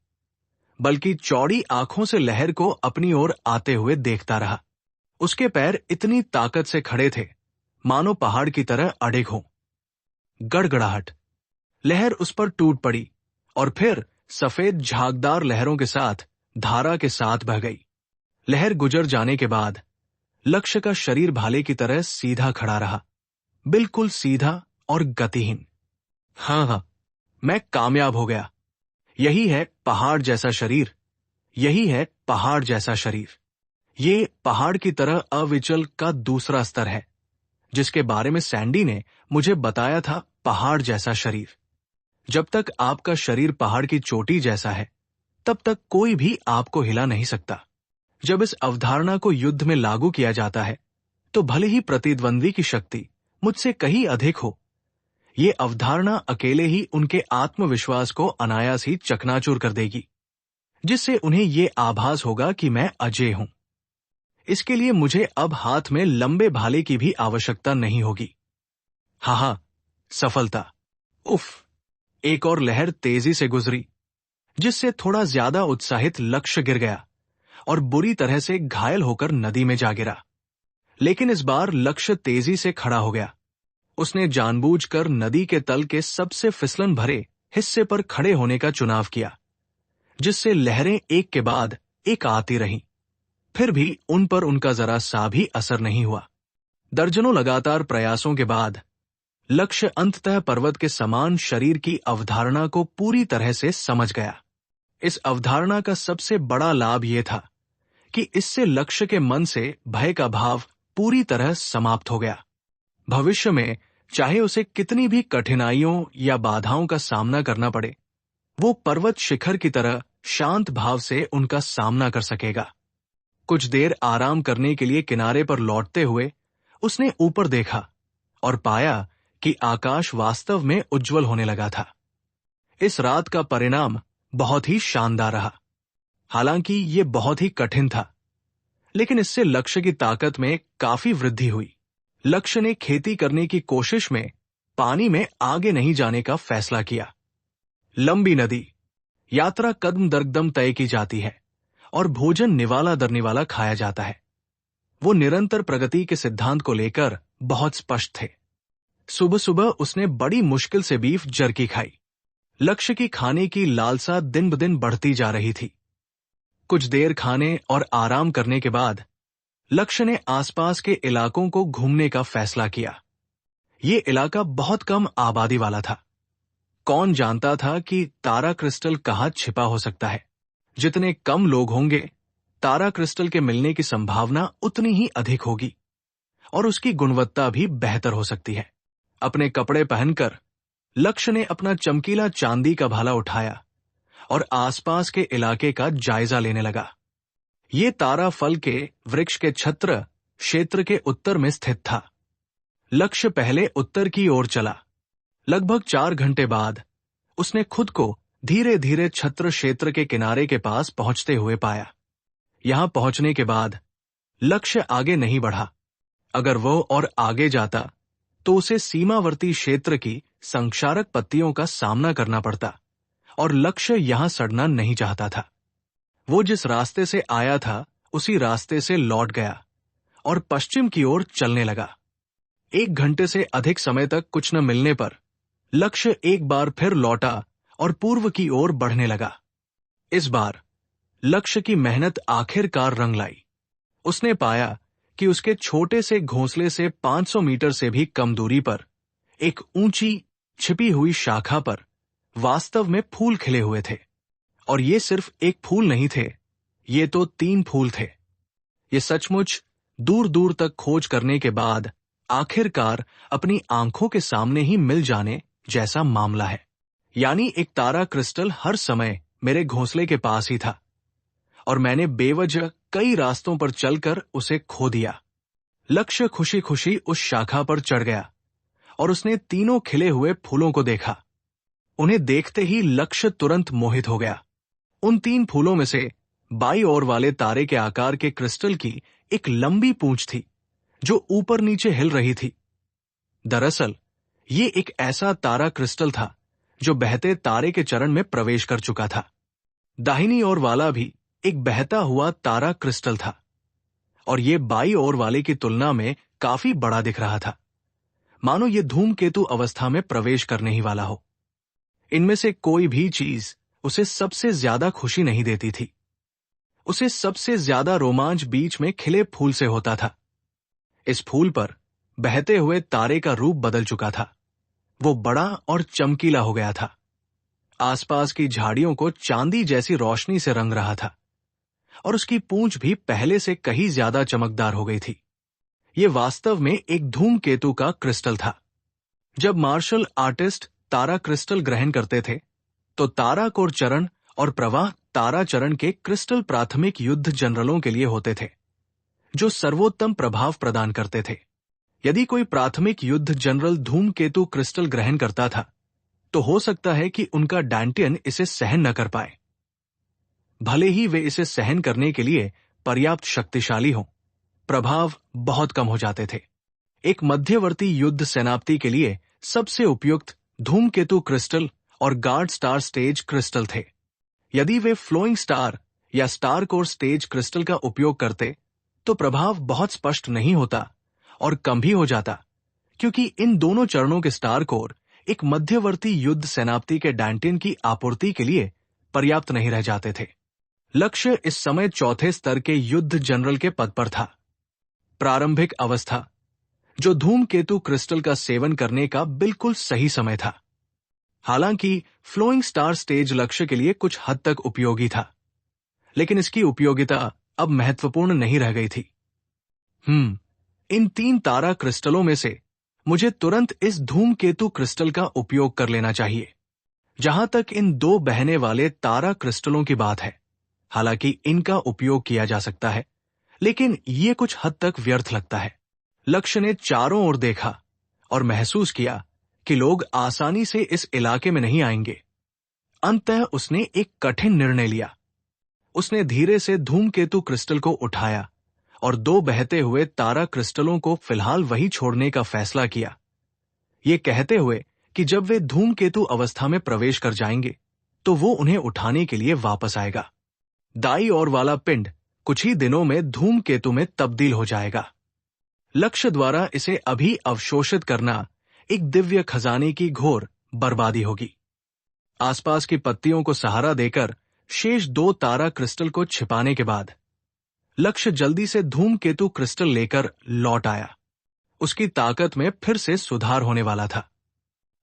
[SPEAKER 1] बल्कि चौड़ी आंखों से लहर को अपनी ओर आते हुए देखता रहा। उसके पैर इतनी ताकत से खड़े थे मानो पहाड़ की तरह अडिग हों। गड़गड़ाहट, लहर उस पर टूट पड़ी और फिर सफेद झागदार लहरों के साथ धारा के साथ बह गई। लहर गुजर जाने के बाद लक्ष्य का शरीर भाले की तरह सीधा खड़ा रहा, बिल्कुल सीधा और गतिहीन। हाँ, मैं कामयाब हो गया। यही है पहाड़ जैसा शरीर, यही है पहाड़ जैसा शरीर। ये पहाड़ की तरह अविचल का दूसरा स्तर है, जिसके बारे में सैंडी ने मुझे बताया था। पहाड़ जैसा शरीर। जब तक आपका शरीर पहाड़ की चोटी जैसा है, तब तक कोई भी आपको हिला नहीं सकता। जब इस अवधारणा को युद्ध में लागू किया जाता है, तो भले ही प्रतिद्वंद्वी की शक्ति मुझसे कहीं अधिक हो, ये अवधारणा अकेले ही उनके आत्मविश्वास को अनायास ही चकनाचूर कर देगी, जिससे उन्हें ये आभास होगा कि मैं अजेय हूं। इसके लिए मुझे अब हाथ में लंबे भाले की भी आवश्यकता नहीं होगी। हा, सफलता। उफ! एक और लहर तेजी से गुजरी, जिससे थोड़ा ज्यादा उत्साहित लक्ष्य गिर गया और बुरी तरह से घायल होकर नदी में जा गिरा। लेकिन इस बार लक्ष्य तेजी से खड़ा हो गया। उसने जानबूझकर नदी के तल के सबसे फिसलन भरे हिस्से पर खड़े होने का चुनाव किया, जिससे लहरें एक के बाद एक आती रहीं। फिर भी उन पर उनका जरा सा भी असर नहीं हुआ। दर्जनों लगातार प्रयासों के बाद लक्ष्य अंततः पर्वत के समान शरीर की अवधारणा को पूरी तरह से समझ गया। इस अवधारणा का सबसे बड़ा लाभ यह था कि इससे लक्ष्य के मन से भय का भाव पूरी तरह समाप्त हो गया। भविष्य में चाहे उसे कितनी भी कठिनाइयों या बाधाओं का सामना करना पड़े, वो पर्वत शिखर की तरह शांत भाव से उनका सामना कर सकेगा। कुछ देर आराम करने के लिए किनारे पर लौटते हुए उसने ऊपर देखा और पाया कि आकाश वास्तव में उज्जवल होने लगा था। इस रात का परिणाम बहुत ही शानदार रहा। हालांकि ये बहुत ही कठिन था, लेकिन इससे लक्ष्य की ताकत में काफी वृद्धि हुई। लक्ष्य ने खेती करने की कोशिश में पानी में आगे नहीं जाने का फैसला किया। लंबी नदी, यात्रा कदम दर कदम तय की जाती है और भोजन निवाला दर निवाला खाया जाता है। वो निरंतर प्रगति के सिद्धांत को लेकर बहुत स्पष्ट थे। सुबह सुबह उसने बड़ी मुश्किल से बीफ जर्की खाई। लक्ष्य की खाने की लालसा दिन ब दिन बढ़ती जा रही थी। कुछ देर खाने और आराम करने के बाद लक्ष्य ने आसपास के इलाकों को घूमने का फैसला किया। ये इलाका बहुत कम आबादी वाला था। कौन जानता था कि तारा क्रिस्टल कहाँ छिपा हो सकता है। जितने कम लोग होंगे, तारा क्रिस्टल के मिलने की संभावना उतनी ही अधिक होगी और उसकी गुणवत्ता भी बेहतर हो सकती है। अपने कपड़े पहनकर लक्ष्य ने अपना चमकीला चांदी का भाला उठाया और आसपास के इलाके का जायजा लेने लगा। ये तारा फल के वृक्ष के छत्र क्षेत्र के उत्तर में स्थित था। लक्ष्य पहले उत्तर की ओर चला। लगभग 4 घंटे बाद उसने खुद को धीरे धीरे छत्र क्षेत्र के किनारे के पास पहुंचते हुए पाया। यहां पहुंचने के बाद लक्ष्य आगे नहीं बढ़ा। अगर वो और आगे जाता तो उसे सीमावर्ती क्षेत्र की संक्षारक पत्तियों का सामना करना पड़ता और लक्ष्य यहां सड़ना नहीं चाहता था। वो जिस रास्ते से आया था उसी रास्ते से लौट गया और पश्चिम की ओर चलने लगा। 1 घंटे से अधिक समय तक कुछ न मिलने पर लक्ष्य एक बार फिर लौटा और पूर्व की ओर बढ़ने लगा। इस बार लक्ष्य की मेहनत आखिरकार रंग लाई। उसने पाया कि उसके छोटे से घोंसले से 500 मीटर से भी कम दूरी पर एक ऊंची छिपी हुई शाखा पर वास्तव में फूल खिले हुए थे। और ये सिर्फ एक फूल नहीं थे, ये तो 3 फूल थे। ये सचमुच दूर दूर तक खोज करने के बाद आखिरकार अपनी आंखों के सामने ही मिल जाने जैसा मामला है। यानी एक तारा क्रिस्टल हर समय मेरे घोंसले के पास ही था और मैंने बेवजह कई रास्तों पर चलकर उसे खो दिया। लक्ष्य खुशी खुशी उस शाखा पर चढ़ गया और उसने तीनों खिले हुए फूलों को देखा। उन्हें देखते ही लक्ष्य तुरंत मोहित हो गया। उन 3 फूलों में से बाईं ओर वाले तारे के आकार के क्रिस्टल की एक लंबी पूंछ थी जो ऊपर नीचे हिल रही थी। दरअसल ये एक ऐसा तारा क्रिस्टल था जो बहते तारे के चरण में प्रवेश कर चुका था। दाहिनी ओर वाला भी एक बहता हुआ तारा क्रिस्टल था और ये बाईं ओर वाले की तुलना में काफी बड़ा दिख रहा था, मानो ये धूमकेतु अवस्था में प्रवेश करने ही वाला हो। इनमें से कोई भी चीज उसे सबसे ज्यादा खुशी नहीं देती थी। उसे सबसे ज्यादा रोमांच बीच में खिले फूल से होता था। इस फूल पर बहते हुए तारे का रूप बदल चुका था। वो बड़ा और चमकीला हो गया था। आसपास की झाड़ियों को चांदी जैसी रोशनी से रंग रहा था और उसकी पूंछ भी पहले से कहीं ज्यादा चमकदार हो गई थी। ये वास्तव में एक धूमकेतु का क्रिस्टल था। जब मार्शल आर्टिस्ट तारा क्रिस्टल ग्रहण करते थे तो ताराकोर चरण और प्रवाह तारा चरण के क्रिस्टल प्राथमिक युद्ध जनरलों के लिए होते थे जो सर्वोत्तम प्रभाव प्रदान करते थे। यदि कोई प्राथमिक युद्ध जनरल धूमकेतु क्रिस्टल ग्रहण करता था तो हो सकता है कि उनका डैंटियन इसे सहन न कर पाए। भले ही वे इसे सहन करने के लिए पर्याप्त शक्तिशाली हों, प्रभाव बहुत कम हो जाते थे। एक मध्यवर्ती युद्ध सेनापति के लिए सबसे उपयुक्त धूमकेतु क्रिस्टल और गार्ड स्टार स्टेज क्रिस्टल थे। यदि वे फ्लोइंग स्टार या स्टार कोर स्टेज क्रिस्टल का उपयोग करते तो प्रभाव बहुत स्पष्ट नहीं होता और कम भी हो जाता, क्योंकि इन दोनों चरणों के स्टार कोर एक मध्यवर्ती युद्ध सेनापति के डैंटियन की आपूर्ति के लिए पर्याप्त नहीं रह जाते थे। लक्ष्य इस समय 4थे स्तर के युद्ध जनरल के पद पर था। प्रारंभिक अवस्था, जो धूमकेतु क्रिस्टल का सेवन करने का बिल्कुल सही समय था। हालांकि फ्लोइंग स्टार स्टेज लक्ष्य के लिए कुछ हद तक उपयोगी था, लेकिन इसकी उपयोगिता अब महत्वपूर्ण नहीं रह गई थी। इन 3 तारा क्रिस्टलों में से मुझे तुरंत इस धूमकेतु क्रिस्टल का उपयोग कर लेना चाहिए। जहां तक इन 2 बहने वाले तारा क्रिस्टलों की बात है, हालांकि इनका उपयोग किया जा सकता है, लेकिन ये कुछ हद तक व्यर्थ लगता है। लक्ष्य ने चारों ओर देखा और महसूस किया कि लोग आसानी से इस इलाके में नहीं आएंगे। अंततः उसने एक कठिन निर्णय लिया। उसने धीरे से धूमकेतु क्रिस्टल को उठाया और 2 बहते हुए तारा क्रिस्टलों को फिलहाल वही छोड़ने का फैसला किया, ये कहते हुए कि जब वे धूमकेतु अवस्था में प्रवेश कर जाएंगे तो वो उन्हें उठाने के लिए वापस आएगा। दाईं ओर वाला पिंड कुछ ही दिनों में धूमकेतु में तब्दील हो जाएगा। लक्ष्य द्वारा इसे अभी अवशोषित करना एक दिव्य खजाने की घोर बर्बादी होगी। आसपास की पत्तियों को सहारा देकर शेष 2 तारा क्रिस्टल को छिपाने के बाद लक्ष्य जल्दी से धूमकेतु क्रिस्टल लेकर लौट आया। उसकी ताकत में फिर से सुधार होने वाला था।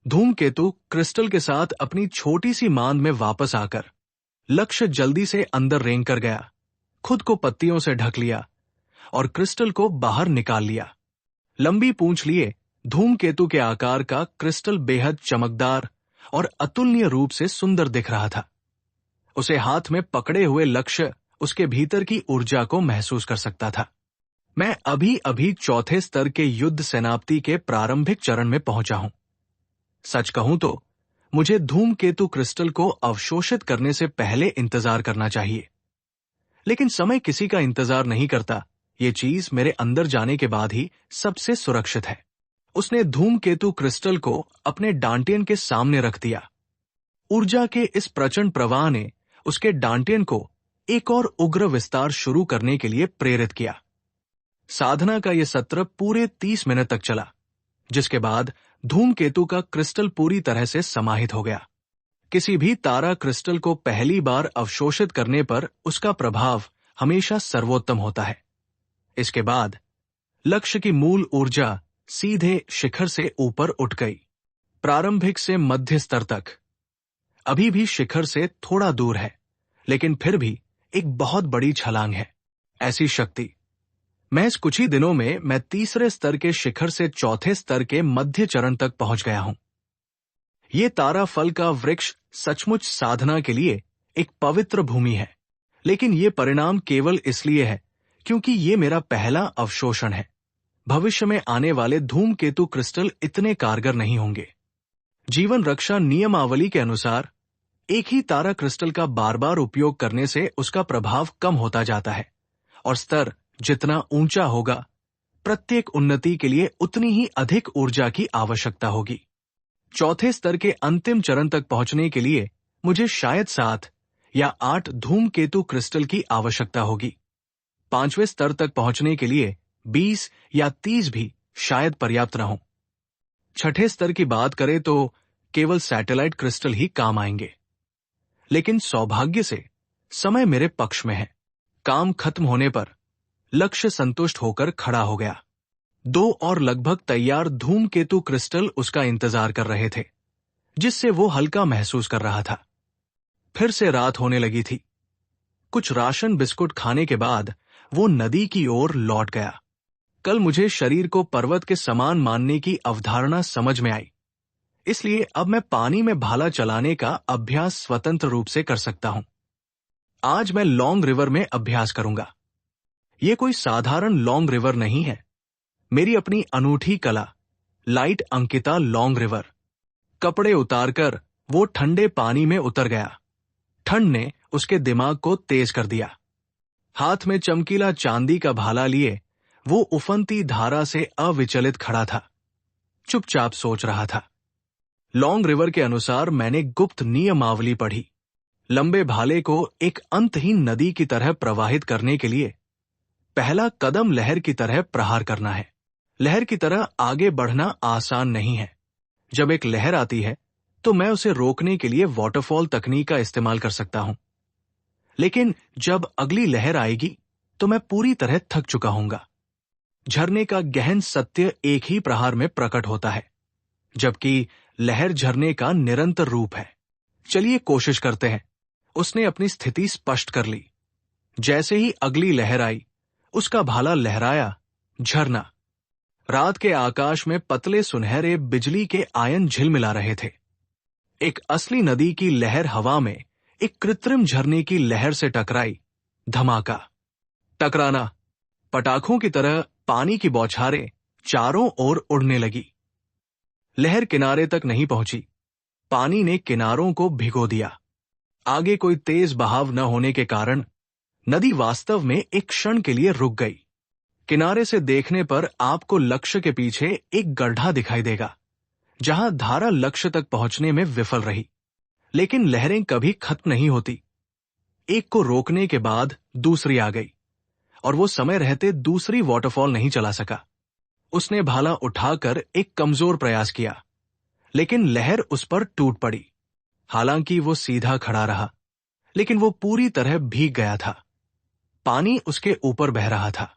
[SPEAKER 1] धूमकेतु क्रिस्टल के साथ अपनी छोटी सी मांद में वापस आकर लक्ष्य जल्दी से अंदर रेंग कर गया, खुद को पत्तियों से ढक लिया और क्रिस्टल को बाहर निकाल लिया। लंबी पूंछ लिए धूमकेतु के आकार का क्रिस्टल बेहद चमकदार और अतुलनीय रूप से सुंदर दिख रहा था। उसे हाथ में पकड़े हुए लक्ष्य उसके भीतर की ऊर्जा को महसूस कर सकता था। मैं अभी अभी 4थे स्तर के युद्ध सेनापति के प्रारंभिक चरण में पहुंचा हूं। सच कहूं तो मुझे धूमकेतु क्रिस्टल को अवशोषित करने से पहले इंतजार करना चाहिए। लेकिन समय किसी का इंतजार नहीं करता। ये चीज मेरे अंदर जाने के बाद ही सबसे सुरक्षित है। उसने धूमकेतु क्रिस्टल को अपने डांटियन के सामने रख दिया। ऊर्जा के इस प्रचंड प्रवाह ने उसके डांटियन को एक और उग्र विस्तार शुरू करने के लिए प्रेरित किया। साधना का यह सत्र पूरे 30 मिनट तक चला, जिसके बाद धूमकेतु का क्रिस्टल पूरी तरह से समाहित हो गया। किसी भी तारा क्रिस्टल को पहली बार अवशोषित करने पर उसका प्रभाव हमेशा सर्वोत्तम होता है। इसके बाद लक्ष्य की मूल ऊर्जा सीधे शिखर से ऊपर उठ गई, प्रारंभिक से मध्य स्तर तक। अभी भी शिखर से थोड़ा दूर है, लेकिन फिर भी एक बहुत बड़ी छलांग है। ऐसी शक्ति महज कुछ ही दिनों में मैं तीसरे स्तर के शिखर से चौथे स्तर के मध्य चरण तक पहुंच गया हूं। ये तारा फल का वृक्ष सचमुच साधना के लिए एक पवित्र भूमि है, लेकिन ये परिणाम केवल इसलिए है क्योंकि ये मेरा पहला अवशोषण है। भविष्य में आने वाले धूमकेतु क्रिस्टल इतने कारगर नहीं होंगे। जीवन रक्षा नियमावली के अनुसार एक ही तारा क्रिस्टल का बार बार उपयोग करने से उसका प्रभाव कम होता जाता है, और स्तर जितना ऊंचा होगा, प्रत्येक उन्नति के लिए उतनी ही अधिक ऊर्जा की आवश्यकता होगी। चौथे स्तर के अंतिम चरण तक पहुंचने के लिए मुझे शायद 7 या 8 धूमकेतु क्रिस्टल की आवश्यकता होगी। 5वें स्तर तक पहुंचने के लिए 20 या 30 भी शायद पर्याप्त न हो। 6ठे स्तर की बात करें तो केवल सैटेलाइट क्रिस्टल ही काम आएंगे। लेकिन सौभाग्य से समय मेरे पक्ष में है। काम खत्म होने पर लक्ष्य संतुष्ट होकर खड़ा हो गया। 2 और लगभग तैयार धूमकेतु क्रिस्टल उसका इंतजार कर रहे थे, जिससे वो हल्का महसूस कर रहा था। फिर से रात होने लगी थी। कुछ राशन बिस्कुट खाने के बाद वो नदी की ओर लौट गया। कल मुझे शरीर को पर्वत के समान मानने की अवधारणा समझ में आई, इसलिए अब मैं पानी में भाला चलाने का अभ्यास स्वतंत्र रूप से कर सकता हूं। आज मैं लॉन्ग रिवर में अभ्यास करूंगा। ये कोई साधारण लॉन्ग रिवर नहीं है, मेरी अपनी अनूठी कला, लाइट अंकिता लॉन्ग रिवर। कपड़े उतारकर वो ठंडे पानी में उतर गया। ठंड ने उसके दिमाग को तेज कर दिया। हाथ में चमकीला चांदी का भाला लिए वो उफनती धारा से अविचलित खड़ा था, चुपचाप सोच रहा था। लॉन्ग रिवर के अनुसार मैंने गुप्त नियमावली पढ़ी। लंबे भाले को एक अंतहीन नदी की तरह प्रवाहित करने के लिए पहला कदम लहर की तरह प्रहार करना है। लहर की तरह आगे बढ़ना आसान नहीं है। जब एक लहर आती है तो मैं उसे रोकने के लिए वाटरफॉल तकनीक का इस्तेमाल कर सकता हूं, लेकिन जब अगली लहर आएगी तो मैं पूरी तरह थक चुका हूंगा। झरने का गहन सत्य एक ही प्रहार में प्रकट होता है, जबकि लहर झरने का निरंतर रूप है। चलिए कोशिश करते हैं। उसने अपनी स्थिति स्पष्ट कर ली। जैसे ही अगली लहर आई, उसका भाला लहराया। झरना। रात के आकाश में पतले सुनहरे बिजली के आयन झिलमिला रहे थे। एक असली नदी की लहर हवा में एक कृत्रिम झरने की लहर से टकराई। धमाका, टकराना, पटाखों की तरह पानी की बौछारें चारों ओर उड़ने लगी। लहर किनारे तक नहीं पहुंची। पानी ने किनारों को भिगो दिया। आगे कोई तेज बहाव न होने के कारण नदी वास्तव में एक क्षण के लिए रुक गई। किनारे से देखने पर आपको लक्ष्य के पीछे एक गड्ढा दिखाई देगा, जहां धारा लक्ष्य तक पहुंचने में विफल रही। लेकिन लहरें कभी खत्म नहीं होती। एक को रोकने के बाद दूसरी आ गई, और वो समय रहते दूसरी वाटरफॉल नहीं चला सका। उसने भाला उठाकर एक कमजोर प्रयास किया, लेकिन लहर उस पर टूट पड़ी। हालांकि वो सीधा खड़ा रहा, लेकिन वो पूरी तरह भीग गया था। पानी उसके ऊपर बह रहा था,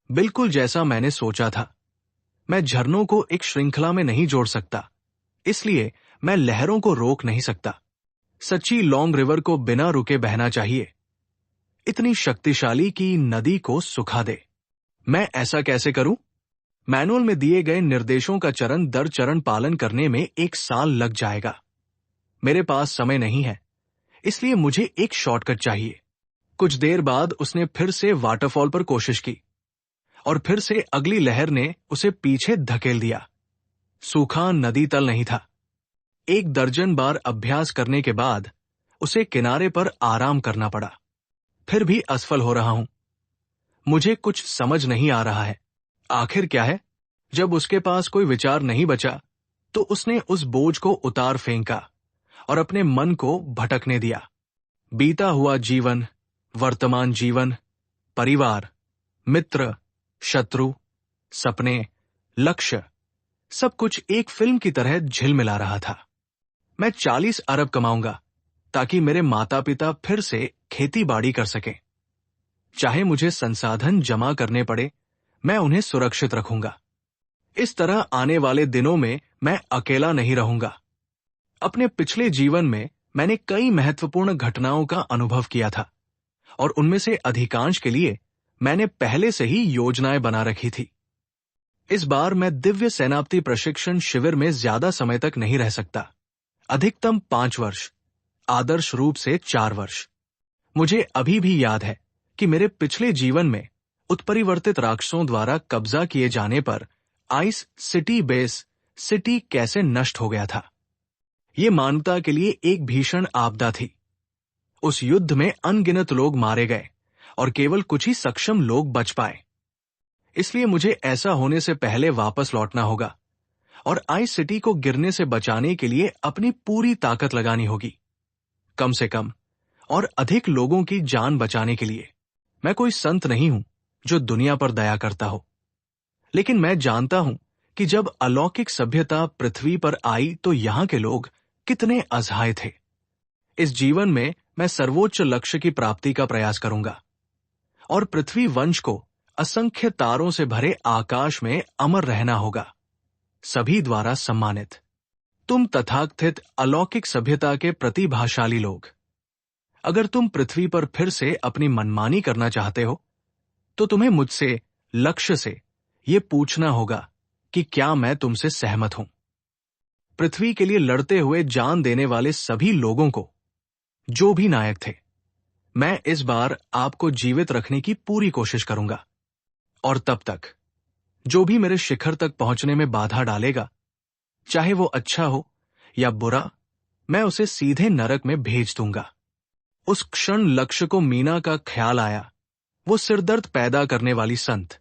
[SPEAKER 1] बिल्कुल जैसा मैंने सोचा था। मैं झरनों को एक श्रृंखला में नहीं जोड़ सकता, इसलिए मैं लहरों को रोक नहीं सकता। सच्ची लॉन्ग रिवर को बिना रुके बहना चाहिए, इतनी शक्तिशाली कि नदी को सुखा दे। मैं ऐसा कैसे करूं? मैनुअल में दिए गए निर्देशों का चरण दर चरण पालन करने में 1 साल लग जाएगा। मेरे पास समय नहीं है, इसलिए मुझे एक शॉर्टकट चाहिए। कुछ देर बाद उसने फिर से वाटरफॉल पर कोशिश की, और फिर से अगली लहर ने उसे पीछे धकेल दिया। सूखा नदी तल नहीं था। 1 दर्जन बार अभ्यास करने के बाद उसे किनारे पर आराम करना पड़ा। फिर भी असफल हो रहा हूं। मुझे कुछ समझ नहीं आ रहा है। आखिर क्या है? जब उसके पास कोई विचार नहीं बचा, तो उसने उस बोझ को उतार फेंका और अपने मन को भटकने दिया। बीता हुआ जीवन, वर्तमान जीवन, परिवार, मित्र, शत्रु, सपने, लक्ष्य, सब कुछ एक फिल्म की तरह झिलमिला रहा था। मैं 40 अरब कमाऊंगा ताकि मेरे माता पिता फिर से खेती बाड़ी कर सकें। चाहे मुझे संसाधन जमा करने पड़े, मैं उन्हें सुरक्षित रखूंगा। इस तरह आने वाले दिनों में मैं अकेला नहीं रहूंगा। अपने पिछले जीवन में मैंने कई महत्वपूर्ण घटनाओं का अनुभव किया था और उनमें से अधिकांश के लिए मैंने पहले से ही योजनाएं बना रखी थी। इस बार मैं दिव्य सेनापति प्रशिक्षण शिविर में ज्यादा समय तक नहीं रह सकता। अधिकतम 5 वर्ष, आदर्श रूप से 4 वर्ष। मुझे अभी भी याद है कि मेरे पिछले जीवन में उत्परिवर्तित राक्षसों द्वारा कब्जा किए जाने पर आइस सिटी बेस सिटी कैसे नष्ट हो गया था। ये मानवता के लिए एक भीषण आपदा थी। उस युद्ध में अनगिनत लोग मारे गए और केवल कुछ ही सक्षम लोग बच पाए। इसलिए मुझे ऐसा होने से पहले वापस लौटना होगा और आइस सिटी को गिरने से बचाने के लिए अपनी पूरी ताकत लगानी होगी, कम से कम और अधिक लोगों की जान बचाने के लिए। मैं कोई संत नहीं हूं जो दुनिया पर दया करता हो, लेकिन मैं जानता हूं कि जब अलौकिक सभ्यता पृथ्वी पर आई तो यहां के लोग कितने असहाय थे। इस जीवन में मैं सर्वोच्च लक्ष्य की प्राप्ति का प्रयास करूंगा और पृथ्वी वंश को असंख्य तारों से भरे आकाश में अमर रहना होगा, सभी द्वारा सम्मानित। तुम तथाकथित अलौकिक सभ्यता के प्रतिभाशाली लोग, अगर तुम पृथ्वी पर फिर से अपनी मनमानी करना चाहते हो, तो तुम्हें मुझसे, लक्ष्य से, ये पूछना होगा कि क्या मैं तुमसे सहमत हूं। पृथ्वी के लिए लड़ते हुए जान देने वाले सभी लोगों को, जो भी नायक थे, मैं इस बार आपको जीवित रखने की पूरी कोशिश करूंगा। और तब तक जो भी मेरे शिखर तक पहुंचने में बाधा डालेगा, चाहे वो अच्छा हो या बुरा, मैं उसे सीधे नरक में भेज दूंगा। उस क्षण लक्ष्य को मीना का ख्याल आया, वो सिरदर्द पैदा करने वाली संत।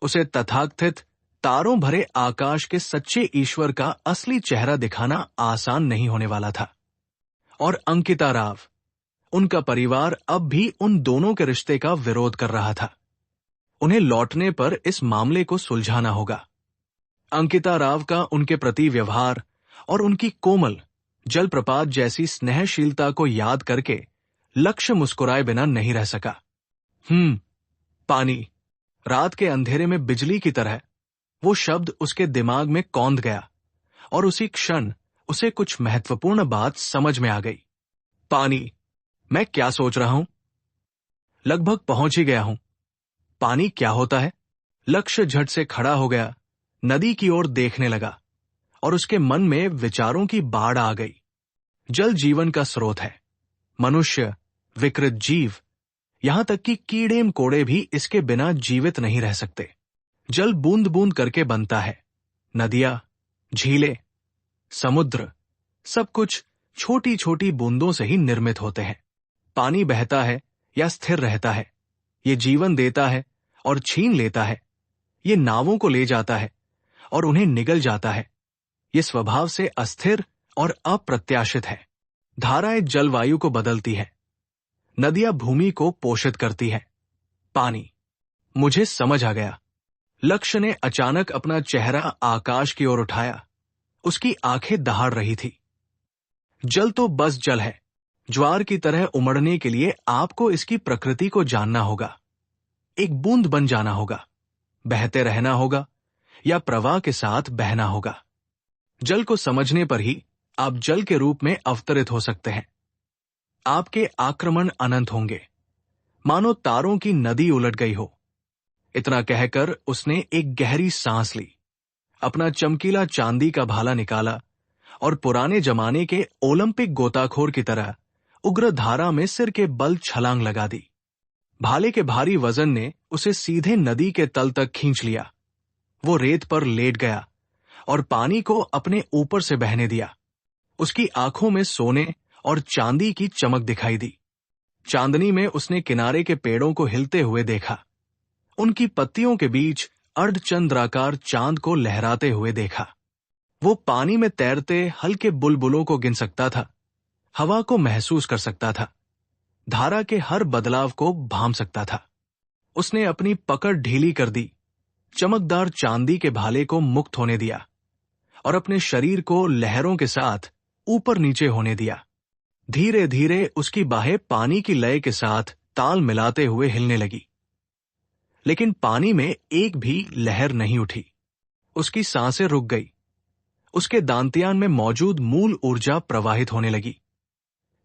[SPEAKER 1] उसे तथाकथित तारों भरे आकाश के सच्चे ईश्वर का असली चेहरा दिखाना आसान नहीं होने वाला था। और अंकिता राव, उनका परिवार अब भी उन दोनों के रिश्ते का विरोध कर रहा था। उन्हें लौटने पर इस मामले को सुलझाना होगा। अंकिता राव का उनके प्रति व्यवहार और उनकी कोमल जलप्रपात जैसी स्नेहशीलता को याद करके लक्ष्य मुस्कुराए बिना नहीं रह सका। पानी, रात के अंधेरे में बिजली की तरह वो शब्द उसके दिमाग में कौंध गया और उसी क्षण उसे कुछ महत्वपूर्ण बात समझ में आ गई। पानी, मैं क्या सोच रहा हूं? लगभग पहुंच ही गया हूं। पानी क्या होता है? लक्ष्य झट से खड़ा हो गया, नदी की ओर देखने लगा और उसके मन में विचारों की बाढ़ आ गई। जल जीवन का स्रोत है। मनुष्य, विकृत जीव, यहां तक कि कीड़े मकोड़े भी इसके बिना जीवित नहीं रह सकते। जल बूंद बूंद करके बनता है। नदियां, झीलें, समुद्र, सब कुछ छोटी छोटी बूंदों से ही निर्मित होते हैं। पानी बहता है या स्थिर रहता है। ये जीवन देता है और छीन लेता है। ये नावों को ले जाता है और उन्हें निगल जाता है। ये स्वभाव से अस्थिर और अप्रत्याशित है। धाराएं जलवायु को बदलती है। नदियां भूमि को पोषित करती है। पानी, मुझे समझ आ गया। लक्ष्य ने अचानक अपना चेहरा आकाश की ओर उठाया। उसकी आंखें दहाड़ रही थी। जल तो बस जल है। ज्वार की तरह उमड़ने के लिए आपको इसकी प्रकृति को जानना होगा। एक बूंद बन जाना होगा, बहते रहना होगा या प्रवाह के साथ बहना होगा। जल को समझने पर ही आप जल के रूप में अवतरित हो सकते हैं। आपके आक्रमण अनंत होंगे, मानो तारों की नदी उलट गई हो। इतना कहकर उसने एक गहरी सांस ली, अपना चमकीला चांदी का भाला निकाला और पुराने जमाने के ओलंपिक गोताखोर की तरह उग्र धारा में सिर के बल छलांग लगा दी। भाले के भारी वजन ने उसे सीधे नदी के तल तक खींच लिया। वो रेत पर लेट गया और पानी को अपने ऊपर से बहने दिया। उसकी आंखों में सोने और चांदी की चमक दिखाई दी। चांदनी में उसने किनारे के पेड़ों को हिलते हुए देखा। उनकी पत्तियों के बीच अर्धचंद्राकार चांद को लहराते हुए देखा। वो पानी में तैरते हल्के बुलबुलों को गिन सकता था, हवा को महसूस कर सकता था, धारा के हर बदलाव को भांप सकता था। उसने अपनी पकड़ ढीली कर दी, चमकदार चांदी के भाले को मुक्त होने दिया और अपने शरीर को लहरों के साथ ऊपर नीचे होने दिया। धीरे धीरे उसकी बाहें पानी की लय के साथ ताल मिलाते हुए हिलने लगी, लेकिन पानी में एक भी लहर नहीं उठी। उसकी सांसें रुक गई। उसके दांतियान में मौजूद मूल ऊर्जा प्रवाहित होने लगी।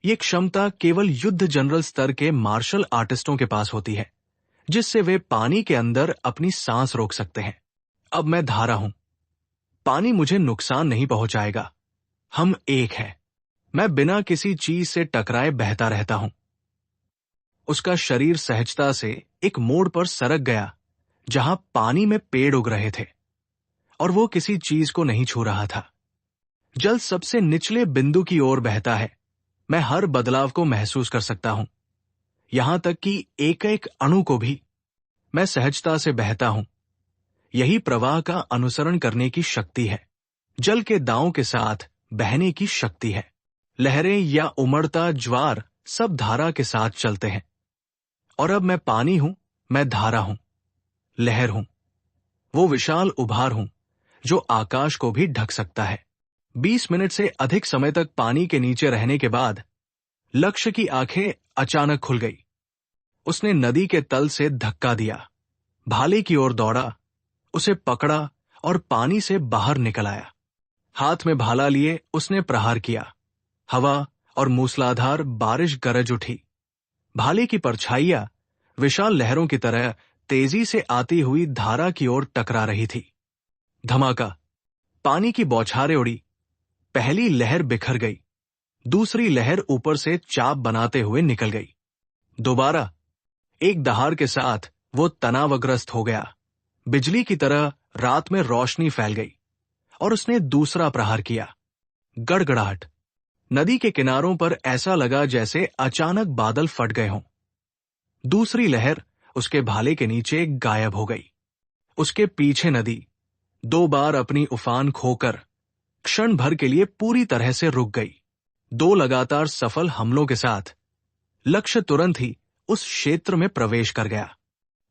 [SPEAKER 1] ये क्षमता केवल युद्ध जनरल स्तर के मार्शल आर्टिस्टों के पास होती है, जिससे वे पानी के अंदर अपनी सांस रोक सकते हैं। अब मैं धारा हूं। पानी मुझे नुकसान नहीं पहुंचाएगा। हम एक हैं। मैं बिना किसी चीज से टकराए बहता रहता हूं। उसका शरीर सहजता से एक मोड़ पर सरक गया, जहां पानी में पेड़ उग रहे थे और वो किसी चीज को नहीं छू रहा था। जल सबसे निचले बिंदु की ओर बहता है। मैं हर बदलाव को महसूस कर सकता हूं, यहां तक कि एक एक अणु को भी। मैं सहजता से बहता हूं। यही प्रवाह का अनुसरण करने की शक्ति है। जल के दांव के साथ बहने की शक्ति है। लहरें या उमड़ता ज्वार सब धारा के साथ चलते हैं। और अब मैं पानी हूं, मैं धारा हूं, लहर हूं, वो विशाल उभार हूं जो आकाश को भी ढक सकता है। 20 मिनट से अधिक समय तक पानी के नीचे रहने के बाद लक्ष्य की आंखें अचानक खुल गई। उसने नदी के तल से धक्का दिया, भाले की ओर दौड़ा, उसे पकड़ा और पानी से बाहर निकल आया। हाथ में भाला लिए उसने प्रहार किया। हवा और मूसलाधार बारिश गरज उठी। भाले की परछाइयां विशाल लहरों की तरह तेजी से आती हुई धारा की ओर टकरा रही थी। धमाका, पानी की बौछारें उड़ी। पहली लहर बिखर गई, दूसरी लहर ऊपर से चाप बनाते हुए निकल गई। दोबारा एक दहाड़ के साथ वो तनावग्रस्त हो गया। बिजली की तरह रात में रोशनी फैल गई और उसने दूसरा प्रहार किया। गड़गड़ाहट। नदी के किनारों पर ऐसा लगा जैसे अचानक बादल फट गए हों। दूसरी लहर उसके भाले के नीचे गायब हो गई। उसके पीछे नदी 2 बार अपनी उफान खोकर क्षण भर के लिए पूरी तरह से रुक गई। 2 लगातार सफल हमलों के साथ लक्ष्य तुरंत ही उस क्षेत्र में प्रवेश कर गया।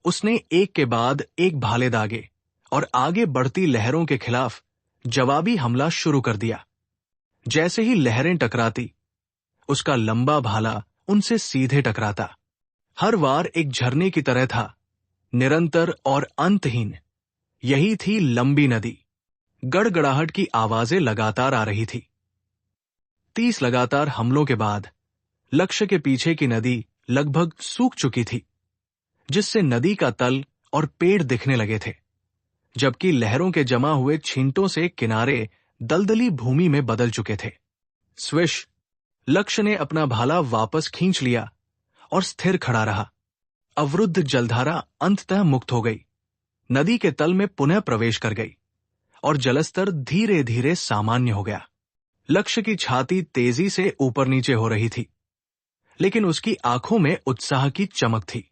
[SPEAKER 1] उसने एक के बाद एक भाले दागे और आगे बढ़ती लहरों के खिलाफ जवाबी हमला शुरू कर दिया। जैसे ही लहरें टकराती, उसका लंबा भाला उनसे सीधे टकराता। हर वार एक झरने की तरह था, निरंतर और अंतहीन। यही थी लंबी नदी। गड़गड़ाहट की आवाजें लगातार आ रही थी। 30 लगातार हमलों के बाद लक्ष्य के पीछे की नदी लगभग सूख चुकी थी, जिससे नदी का तल और पेड़ दिखने लगे थे, जबकि लहरों के जमा हुए छींटों से किनारे दलदली भूमि में बदल चुके थे। स्विश! लक्ष्य ने अपना भाला वापस खींच लिया और स्थिर खड़ा रहा। अवरुद्ध जलधारा अंततः मुक्त हो गई, नदी के तल में पुनः प्रवेश कर गई और जलस्तर धीरे धीरे सामान्य हो गया। लक्ष्य की छाती तेजी से ऊपर नीचे हो रही थी, लेकिन उसकी आंखों में उत्साह की चमक थी।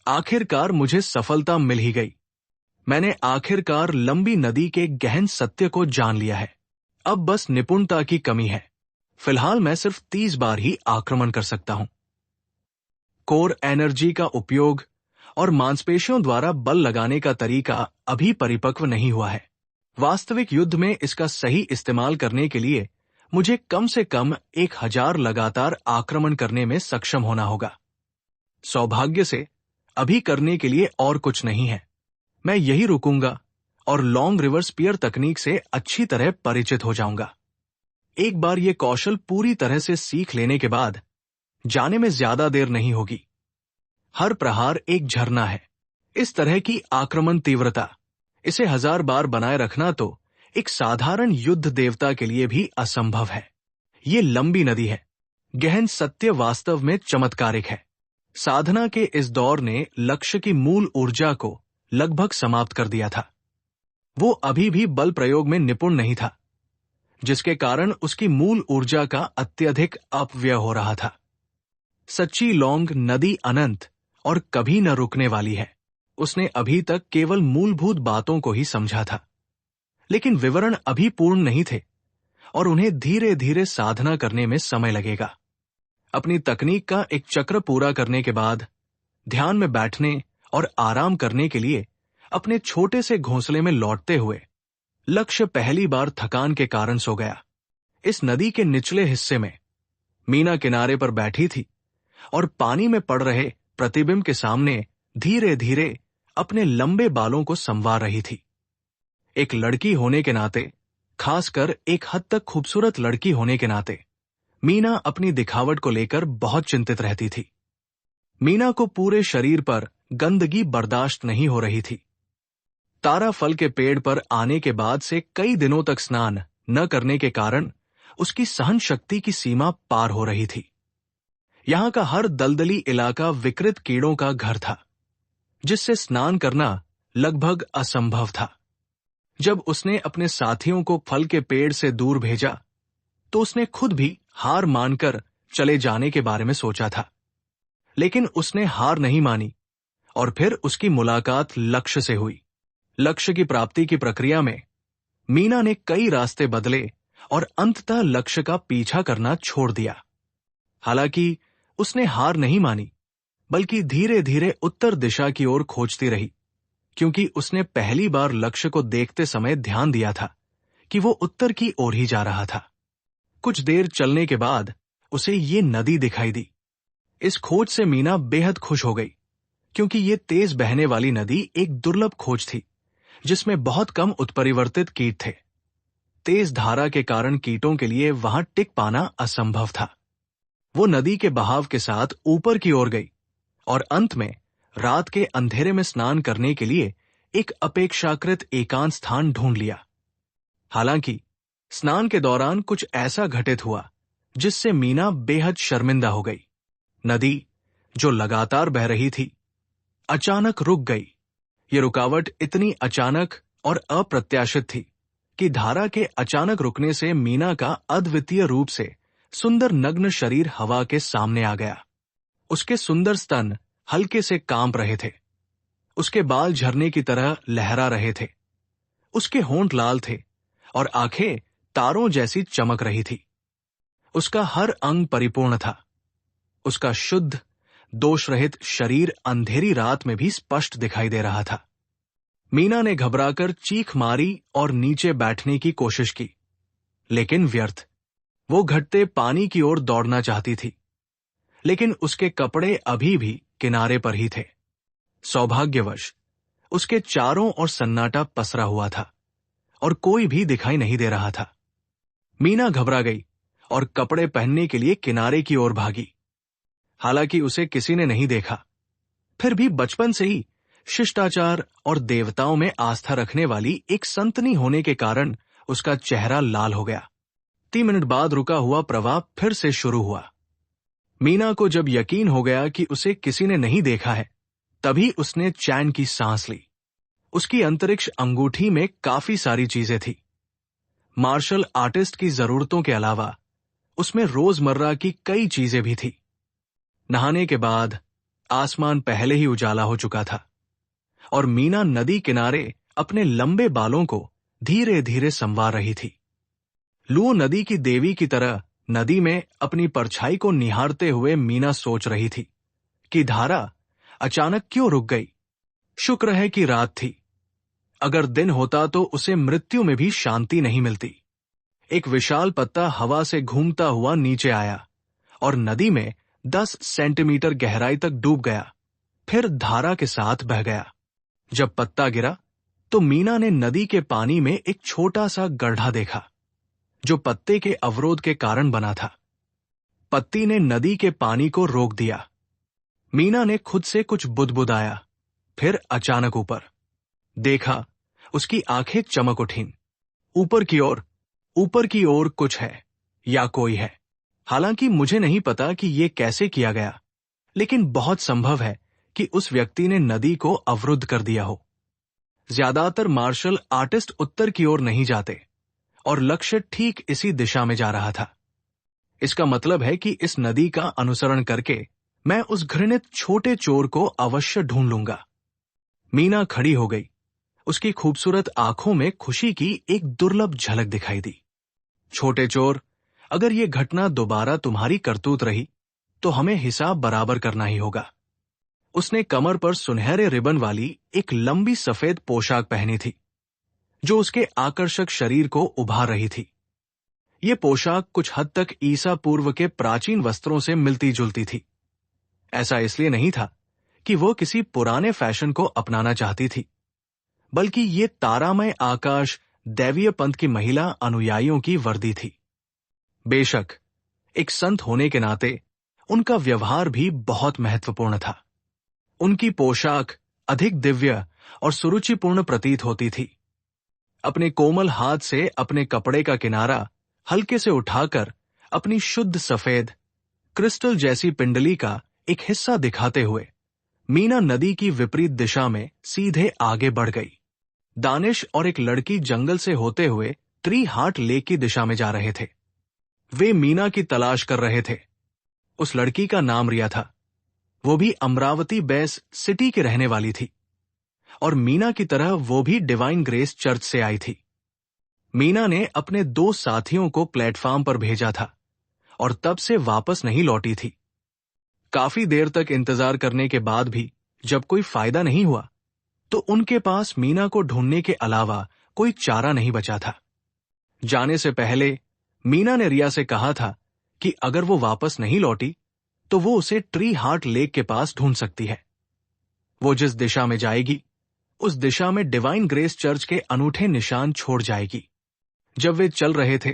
[SPEAKER 1] आखिरकार मुझे सफलता मिल ही गई। मैंने आखिरकार लंबी नदी के गहन सत्य को जान लिया है। अब बस निपुणता की कमी है। फिलहाल मैं सिर्फ 30 बार ही आक्रमण कर सकता हूं। कोर एनर्जी का उपयोग और मांसपेशियों द्वारा बल लगाने का तरीका अभी परिपक्व नहीं हुआ है। वास्तविक युद्ध में इसका सही इस्तेमाल करने के लिए मुझे कम से कम 1000 लगातार आक्रमण करने में सक्षम होना होगा। सौभाग्य से अभी करने के लिए और कुछ नहीं है। मैं यही रुकूंगा और लॉन्ग रिवर स्पीयर तकनीक से अच्छी तरह परिचित हो जाऊंगा। एक बार ये कौशल पूरी तरह से सीख लेने के बाद जाने में ज्यादा देर नहीं होगी। हर प्रहार एक झरना है। इस तरह की आक्रमण तीव्रता, इसे 1000 बार बनाए रखना तो एक साधारण युद्ध देवता के लिए भी असंभव है। ये लंबी नदी है। गहन सत्य वास्तव में चमत्कारिक है। साधना के इस दौर ने लक्ष्य की मूल ऊर्जा को लगभग समाप्त कर दिया था। वो अभी भी बल प्रयोग में निपुण नहीं था। जिसके कारण उसकी मूल ऊर्जा का अत्यधिक अपव्यय हो रहा था। सच्ची लौंग नदी अनंत और कभी न रुकने वाली है। उसने अभी तक केवल मूलभूत बातों को ही समझा था, लेकिन विवरण अभी पूर्ण नहीं थे और उन्हें धीरे धीरे साधना करने में समय लगेगा। अपनी तकनीक का एक चक्र पूरा करने के बाद ध्यान में बैठने और आराम करने के लिए अपने छोटे से घोंसले में लौटते हुए लक्ष्य पहली बार थकान के कारण सो गया। इस नदी के निचले हिस्से में मीना किनारे पर बैठी थी और पानी में पड़ रहे प्रतिबिंब के सामने धीरे धीरे अपने लंबे बालों को संवार रही थी। एक लड़की होने के नाते, खासकर एक हद तक खूबसूरत लड़की होने के नाते, मीना अपनी दिखावट को लेकर बहुत चिंतित रहती थी। मीना को पूरे शरीर पर गंदगी बर्दाश्त नहीं हो रही थी। तारा फल के पेड़ पर आने के बाद से कई दिनों तक स्नान न करने के कारण उसकी सहन शक्ति की सीमा पार हो रही थी। यहां का हर दलदली इलाका विकृत कीड़ों का घर था, जिससे स्नान करना लगभग असंभव था। जब उसने अपने साथियों को फल के पेड़ से दूर भेजा, तो उसने खुद भी हार मानकर चले जाने के बारे में सोचा था, लेकिन उसने हार नहीं मानी और फिर उसकी मुलाकात लक्ष्य से हुई। लक्ष्य की प्राप्ति की प्रक्रिया में मीना ने कई रास्ते बदले और अंततः लक्ष्य का पीछा करना छोड़ दिया। हालांकि उसने हार नहीं मानी, बल्कि धीरे धीरे उत्तर दिशा की ओर खोजती रही, क्योंकि उसने पहली बार लक्ष्य को देखते समय ध्यान दिया था कि वो उत्तर की ओर ही जा रहा था। कुछ देर चलने के बाद उसे ये नदी दिखाई दी। इस खोज से मीना बेहद खुश हो गई, क्योंकि ये तेज बहने वाली नदी एक दुर्लभ खोज थी, जिसमें बहुत कम उत्परिवर्तित कीट थे। तेज धारा के कारण कीटों के लिए वहां टिक पाना असंभव था। वो नदी के बहाव के साथ ऊपर की ओर गई और अंत में रात के अंधेरे में स्नान करने के लिए एक अपेक्षाकृत एकांत स्थान ढूंढ लिया। हालांकि स्नान के दौरान कुछ ऐसा घटित हुआ जिससे मीना बेहद शर्मिंदा हो गई। नदी, जो लगातार बह रही थी, अचानक रुक गई। ये रुकावट इतनी अचानक और अप्रत्याशित थी कि धारा के अचानक रुकने से मीना का अद्वितीय रूप से सुंदर नग्न शरीर हवा के सामने आ गया। उसके सुंदर स्तन हल्के से कांप रहे थे। उसके बाल झरने की तरह लहरा रहे थे। उसके होंठ लाल थे और आंखें तारों जैसी चमक रही थी। उसका हर अंग परिपूर्ण था। उसका शुद्ध, दोष रहित शरीर अंधेरी रात में भी स्पष्ट दिखाई दे रहा था। मीना ने घबराकर चीख मारी और नीचे बैठने की कोशिश की, लेकिन व्यर्थ। वो घटते पानी की ओर दौड़ना चाहती थी, लेकिन उसके कपड़े अभी भी किनारे पर ही थे। सौभाग्यवश उसके चारों ओर सन्नाटा पसरा हुआ था और कोई भी दिखाई नहीं दे रहा था। मीना घबरा गई और कपड़े पहनने के लिए किनारे की ओर भागी। हालांकि उसे किसी ने नहीं देखा, फिर भी बचपन से ही शिष्टाचार और देवताओं में आस्था रखने वाली एक संतनी होने के कारण उसका चेहरा लाल हो गया। 3 मिनट बाद रुका हुआ प्रवाह फिर से शुरू हुआ। मीना को जब यकीन हो गया कि उसे किसी ने नहीं देखा है, तभी उसने चैन की सांस ली। उसकी अंतरिक्ष अंगूठी में काफी सारी चीजें थी। मार्शल आर्टिस्ट की जरूरतों के अलावा उसमें रोजमर्रा की कई चीजें भी थी। नहाने के बाद आसमान पहले ही उजाला हो चुका था और मीना नदी किनारे अपने लंबे बालों को धीरे धीरे संवार रही थी। लुओ नदी की देवी की तरह नदी में अपनी परछाई को निहारते हुए मीना सोच रही थी कि धारा अचानक क्यों रुक गई। शुक्र है कि रात थी। अगर दिन होता तो उसे मृत्यु में भी शांति नहीं मिलती। एक विशाल पत्ता हवा से घूमता हुआ नीचे आया और नदी में 10 सेंटीमीटर गहराई तक डूब गया, फिर धारा के साथ बह गया। जब पत्ता गिरा तो मीना ने नदी के पानी में एक छोटा सा गड्ढा देखा, जो पत्ते के अवरोध के कारण बना था। पत्ती ने नदी के पानी को रोक दिया। मीना ने खुद से कुछ बुदबुदाया, फिर अचानक ऊपर देखा। उसकी आंखें चमक उठीं। ऊपर की ओर कुछ है या कोई है। हालांकि मुझे नहीं पता कि यह कैसे किया गया, लेकिन बहुत संभव है कि उस व्यक्ति ने नदी को अवरुद्ध कर दिया हो। ज्यादातर मार्शल आर्टिस्ट उत्तर की ओर नहीं जाते और लक्ष्य ठीक इसी दिशा में जा रहा था। इसका मतलब है कि इस नदी का अनुसरण करके मैं उस घृणित छोटे चोर को अवश्य ढूंढ लूंगा। मीना खड़ी हो गई। उसकी खूबसूरत आंखों में खुशी की एक दुर्लभ झलक दिखाई दी। छोटे चोर, अगर ये घटना दोबारा तुम्हारी करतूत रही तो हमें हिसाब बराबर करना ही होगा। उसने कमर पर सुनहरे रिबन वाली एक लंबी सफेद पोशाक पहनी थी, जो उसके आकर्षक शरीर को उभार रही थी। ये पोशाक कुछ हद तक ईसा पूर्व के प्राचीन वस्त्रों से मिलती जुलती थी। ऐसा इसलिए नहीं था कि वो किसी पुराने फैशन को अपनाना चाहती थी, बल्कि ये तारामय आकाश दैवीय पंथ की महिला अनुयायियों की वर्दी थी। बेशक एक संत होने के नाते उनका व्यवहार भी बहुत महत्वपूर्ण था। उनकी पोशाक अधिक दिव्य और सुरुचिपूर्ण प्रतीत होती थी। अपने कोमल हाथ से अपने कपड़े का किनारा हल्के से उठाकर अपनी शुद्ध सफेद क्रिस्टल जैसी पिंडली का एक हिस्सा दिखाते हुए मीना नदी की विपरीत दिशा में सीधे आगे बढ़ गई। दानिश और एक लड़की जंगल से होते हुए ट्री हार्ट लेक की दिशा में जा रहे थे। वे मीना की तलाश कर रहे थे। उस लड़की का नाम रिया था। वो भी अमरावती बेस सिटी की रहने वाली थी और मीना की तरह वो भी डिवाइन ग्रेस चर्च से आई थी। मीना ने अपने 2 साथियों को प्लेटफॉर्म पर भेजा था और तब से वापस नहीं लौटी थी। काफी देर तक इंतजार करने के बाद भी जब कोई फायदा नहीं हुआ तो उनके पास मीना को ढूंढने के अलावा कोई चारा नहीं बचा था। जाने से पहले मीना ने रिया से कहा था कि अगर वो वापस नहीं लौटी तो वो उसे ट्री हार्ट लेक के पास ढूंढ सकती है। वो जिस दिशा में जाएगी उस दिशा में डिवाइन ग्रेस चर्च के अनूठे निशान छोड़ जाएगी। जब वे चल रहे थे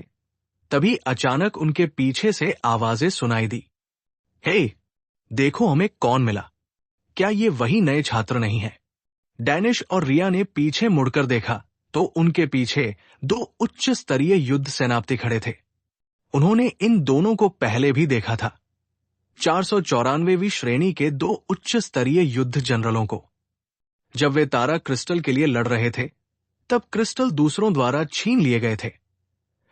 [SPEAKER 1] तभी अचानक उनके पीछे से आवाजें सुनाई दी। हे, देखो हमें कौन मिला। क्या ये वही नए छात्र नहीं है? डैनिश और रिया ने पीछे मुड़कर देखा तो उनके पीछे 2 उच्च स्तरीय युद्ध सेनापति खड़े थे। उन्होंने इन दोनों को पहले भी देखा था, 494वीं श्रेणी के 2 उच्च स्तरीय युद्ध जनरलों को। जब वे तारा क्रिस्टल के लिए लड़ रहे थे तब क्रिस्टल दूसरों द्वारा छीन लिए गए थे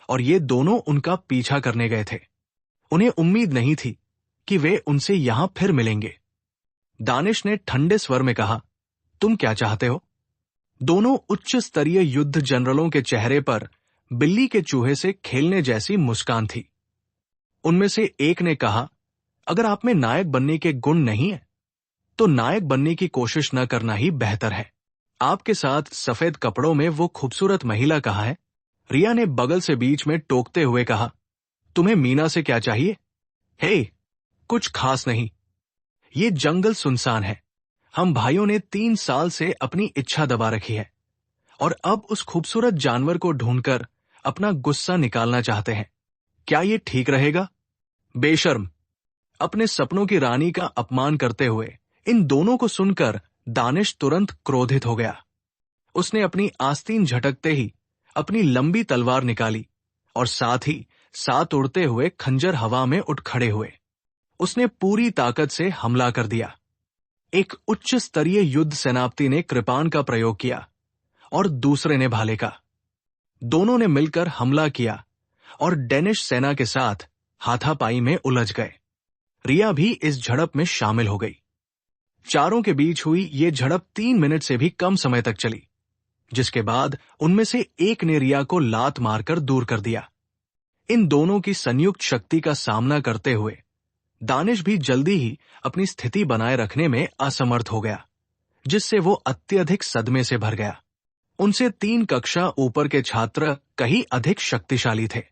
[SPEAKER 1] और ये दोनों उनका पीछा करने गए थे। उन्हें उम्मीद नहीं थी कि वे उनसे यहां फिर मिलेंगे। दानिश ने ठंडे स्वर में कहा, तुम क्या चाहते हो? दोनों उच्च स्तरीय युद्ध जनरलों के चेहरे पर बिल्ली के चूहे से खेलने जैसी मुस्कान थी। उनमें से एक ने कहा, अगर आप में नायक बनने के गुण नहीं है तो नायक बनने की कोशिश न करना ही बेहतर है। आपके साथ सफेद कपड़ों में वो खूबसूरत महिला कहाँ है? रिया ने बगल से बीच में टोकते हुए कहा, तुम्हें मीना से क्या चाहिए? हे, कुछ खास नहीं। ये जंगल सुनसान है। हम भाइयों ने 3 साल से अपनी इच्छा दबा रखी है और अब उस खूबसूरत जानवर को ढूंढकर अपना गुस्सा निकालना चाहते हैं। क्या ये ठीक रहेगा? बेशर्म! अपने सपनों की रानी का अपमान करते हुए इन दोनों को सुनकर दानिश तुरंत क्रोधित हो गया। उसने अपनी आस्तीन झटकते ही अपनी लंबी तलवार निकाली और साथ ही साथ उड़ते हुए खंजर हवा में उठ खड़े हुए। उसने पूरी ताकत से हमला कर दिया। एक उच्च स्तरीय युद्ध सेनापति ने कृपाण का प्रयोग किया और दूसरे ने भाले का। दोनों ने मिलकर हमला किया और डेनिश सेना के साथ हाथापाई में उलझ गए। रिया भी इस झड़प में शामिल हो गई। चारों के बीच हुई ये झड़प 3 मिनट से भी कम समय तक चली, जिसके बाद उनमें से एक ने रिया को लात मारकर दूर कर दिया। इन दोनों की संयुक्त शक्ति का सामना करते हुए दानिश भी जल्दी ही अपनी स्थिति बनाए रखने में असमर्थ हो गया, जिससे वो अत्यधिक सदमे से भर गया। उनसे 3 कक्षा ऊपर के छात्र कहीं अधिक शक्तिशाली थे।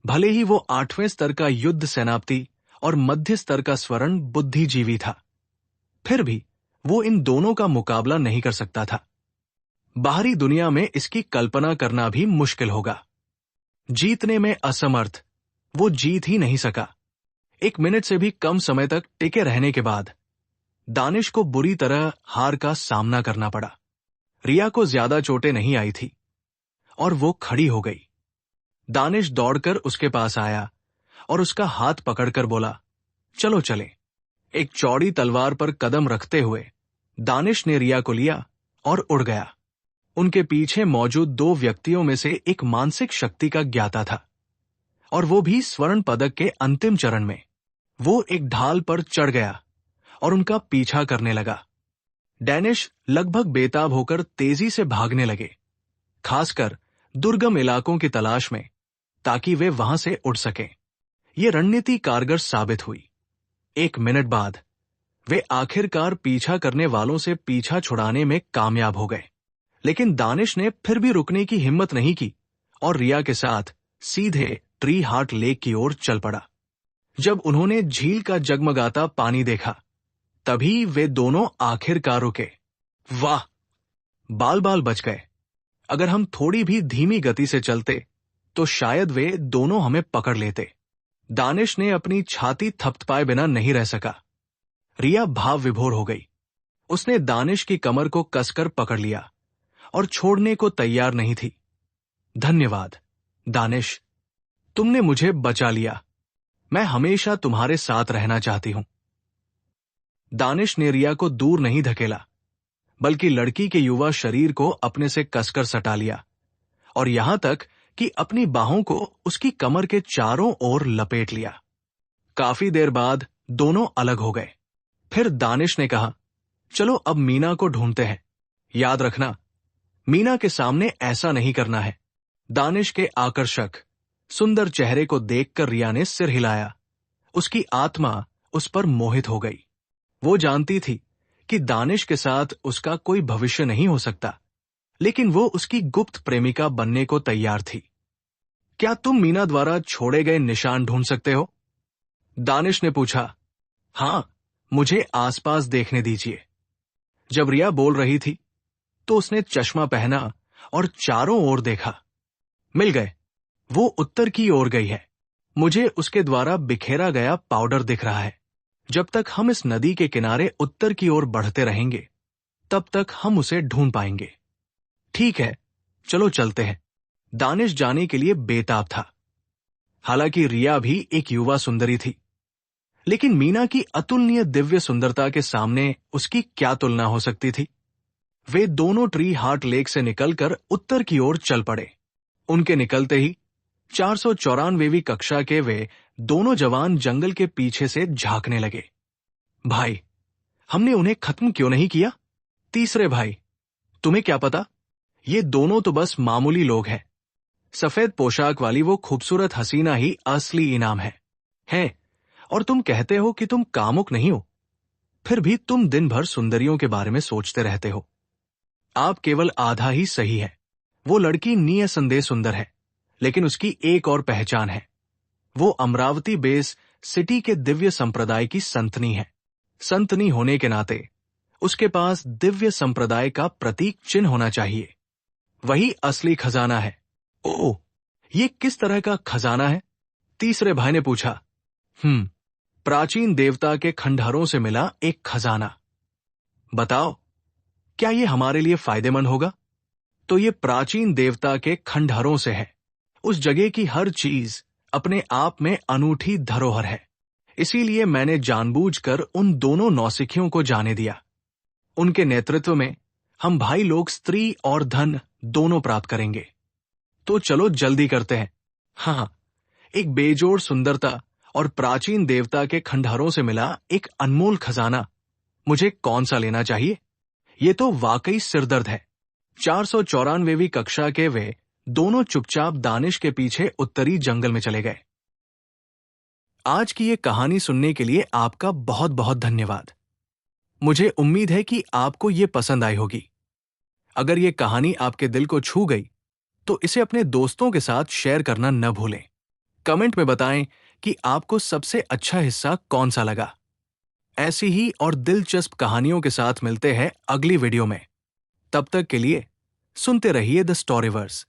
[SPEAKER 1] भले ही वो 8वें स्तर का युद्ध सेनापति और मध्य स्तर का स्वर्ण बुद्धिजीवी था, फिर भी वो इन दोनों का मुकाबला नहीं कर सकता था। बाहरी दुनिया में इसकी कल्पना करना भी मुश्किल होगा। जीतने में असमर्थ वो जीत ही नहीं सका। 1 मिनट से भी कम समय तक टिके रहने के बाद दानिश को बुरी तरह हार का सामना करना पड़ा। रिया को ज्यादा चोटें नहीं आई थी और वो खड़ी हो गई। दानिश दौड़कर उसके पास आया और उसका हाथ पकड़कर बोला, चलो चले। एक चौड़ी तलवार पर कदम रखते हुए दानिश ने रिया को लिया और उड़ गया। उनके पीछे मौजूद दो व्यक्तियों में से एक मानसिक शक्ति का ज्ञाता था, और वो भी स्वर्ण पदक के अंतिम चरण में। वो एक ढाल पर चढ़ गया और उनका पीछा करने लगा। डैनिश लगभग बेताब होकर तेजी से भागने लगे, खासकर दुर्गम इलाकों की तलाश में, ताकि वे वहां से उड़ सकें। ये रणनीति कारगर साबित हुई। 1 मिनट बाद वे आखिरकार पीछा करने वालों से पीछा छुड़ाने में कामयाब हो गए। लेकिन दानिश ने फिर भी रुकने की हिम्मत नहीं की और रिया के साथ सीधे ट्री हार्ट लेक की ओर चल पड़ा। जब उन्होंने झील का जगमगाता पानी देखा, तभी वे दोनों आखिरकार रुके। वाह! बाल बाल बच गए। अगर हम थोड़ी भी धीमी गति से चलते तो शायद वे दोनों हमें पकड़ लेते। दानिश ने अपनी छाती थपथपाए बिना नहीं रह सका। रिया भाव विभोर हो गई। उसने दानिश की कमर को कसकर पकड़ लिया और छोड़ने को तैयार नहीं थी। धन्यवाद दानिश, तुमने मुझे बचा लिया। मैं हमेशा तुम्हारे साथ रहना चाहती हूं। दानिश ने रिया को दूर नहीं धकेला, बल्कि लड़की के युवा शरीर को अपने से कसकर सटा लिया, और यहां तक कि अपनी बाहों को उसकी कमर के चारों ओर लपेट लिया। काफी देर बाद दोनों अलग हो गए। फिर दानिश ने कहा, चलो अब मीना को ढूंढते हैं। याद रखना, मीना के सामने ऐसा नहीं करना है। दानिश के आकर्षक सुंदर चेहरे को देखकर रिया ने सिर हिलाया। उसकी आत्मा उस पर मोहित हो गई। वो जानती थी कि दानिश के साथ उसका कोई भविष्य नहीं हो सकता, लेकिन वो उसकी गुप्त प्रेमिका बनने को तैयार थी। क्या तुम मीना द्वारा छोड़े गए निशान ढूंढ सकते हो? दानिश ने पूछा। हां, मुझे आसपास देखने दीजिए। जब रिया बोल रही थी तो उसने चश्मा पहना और चारों ओर देखा। मिल गए। वो उत्तर की ओर गई है। मुझे उसके द्वारा बिखेरा गया पाउडर दिख रहा है। जब तक हम इस नदी के किनारे उत्तर की ओर बढ़ते रहेंगे, तब तक हम उसे ढूंढ पाएंगे। ठीक है, चलो चलते हैं। दानिश जाने के लिए बेताब था। हालांकि रिया भी एक युवा सुंदरी थी, लेकिन मीना की अतुलनीय दिव्य सुंदरता के सामने उसकी क्या तुलना हो सकती थी। वे दोनों ट्री हार्ट लेक से निकलकर उत्तर की ओर चल पड़े। उनके निकलते ही 494वीं कक्षा के वे दोनों जवान जंगल के पीछे से झांकने लगे। भाई, हमने उन्हें खत्म क्यों नहीं किया? तीसरे भाई, तुम्हें क्या पता, ये दोनों तो बस मामूली लोग हैं। सफेद पोशाक वाली वो खूबसूरत हसीना ही असली इनाम है, और तुम कहते हो कि तुम कामुक नहीं हो, फिर भी तुम दिन भर सुंदरियों के बारे में सोचते रहते हो। आप केवल आधा ही सही है। वो लड़की निसंदेह सुंदर है, लेकिन उसकी एक और पहचान है। वो अमरावती बेस सिटी के दिव्य संप्रदाय की संतनी है। संतनी होने के नाते उसके पास दिव्य संप्रदाय का प्रतीक चिन्ह होना चाहिए। वही असली खजाना है। ओह, ये किस तरह का खजाना है? तीसरे भाई ने पूछा। प्राचीन देवता के खंडहरों से मिला एक खजाना। बताओ, क्या ये हमारे लिए फायदेमंद होगा? तो ये प्राचीन देवता के खंडहरों से है। उस जगह की हर चीज अपने आप में अनूठी धरोहर है। इसीलिए मैंने जानबूझकर उन दोनों नौसिखियों को जाने दिया। उनके नेतृत्व में हम भाई लोग स्त्री और धन दोनों प्राप्त करेंगे। तो चलो जल्दी करते हैं। हाँ, एक बेजोड़ सुंदरता और प्राचीन देवता के खंडहरों से मिला एक अनमोल खजाना। मुझे कौन सा लेना चाहिए? ये तो वाकई सिरदर्द है। 494वीं कक्षा के वे दोनों चुपचाप दानिश के पीछे उत्तरी जंगल में चले गए। आज की ये कहानी सुनने के लिए आपका बहुत बहुत धन्यवाद। मुझे उम्मीद है कि आपको ये पसंद आई होगी। अगर ये कहानी आपके दिल को छू गई, तो इसे अपने दोस्तों के साथ शेयर करना न भूलें। कमेंट में बताएं कि आपको सबसे अच्छा हिस्सा कौन सा लगा। ऐसी ही और दिलचस्प कहानियों के साथ मिलते हैं अगली वीडियो में। तब तक के लिए सुनते रहिए द स्टोरीवर्स।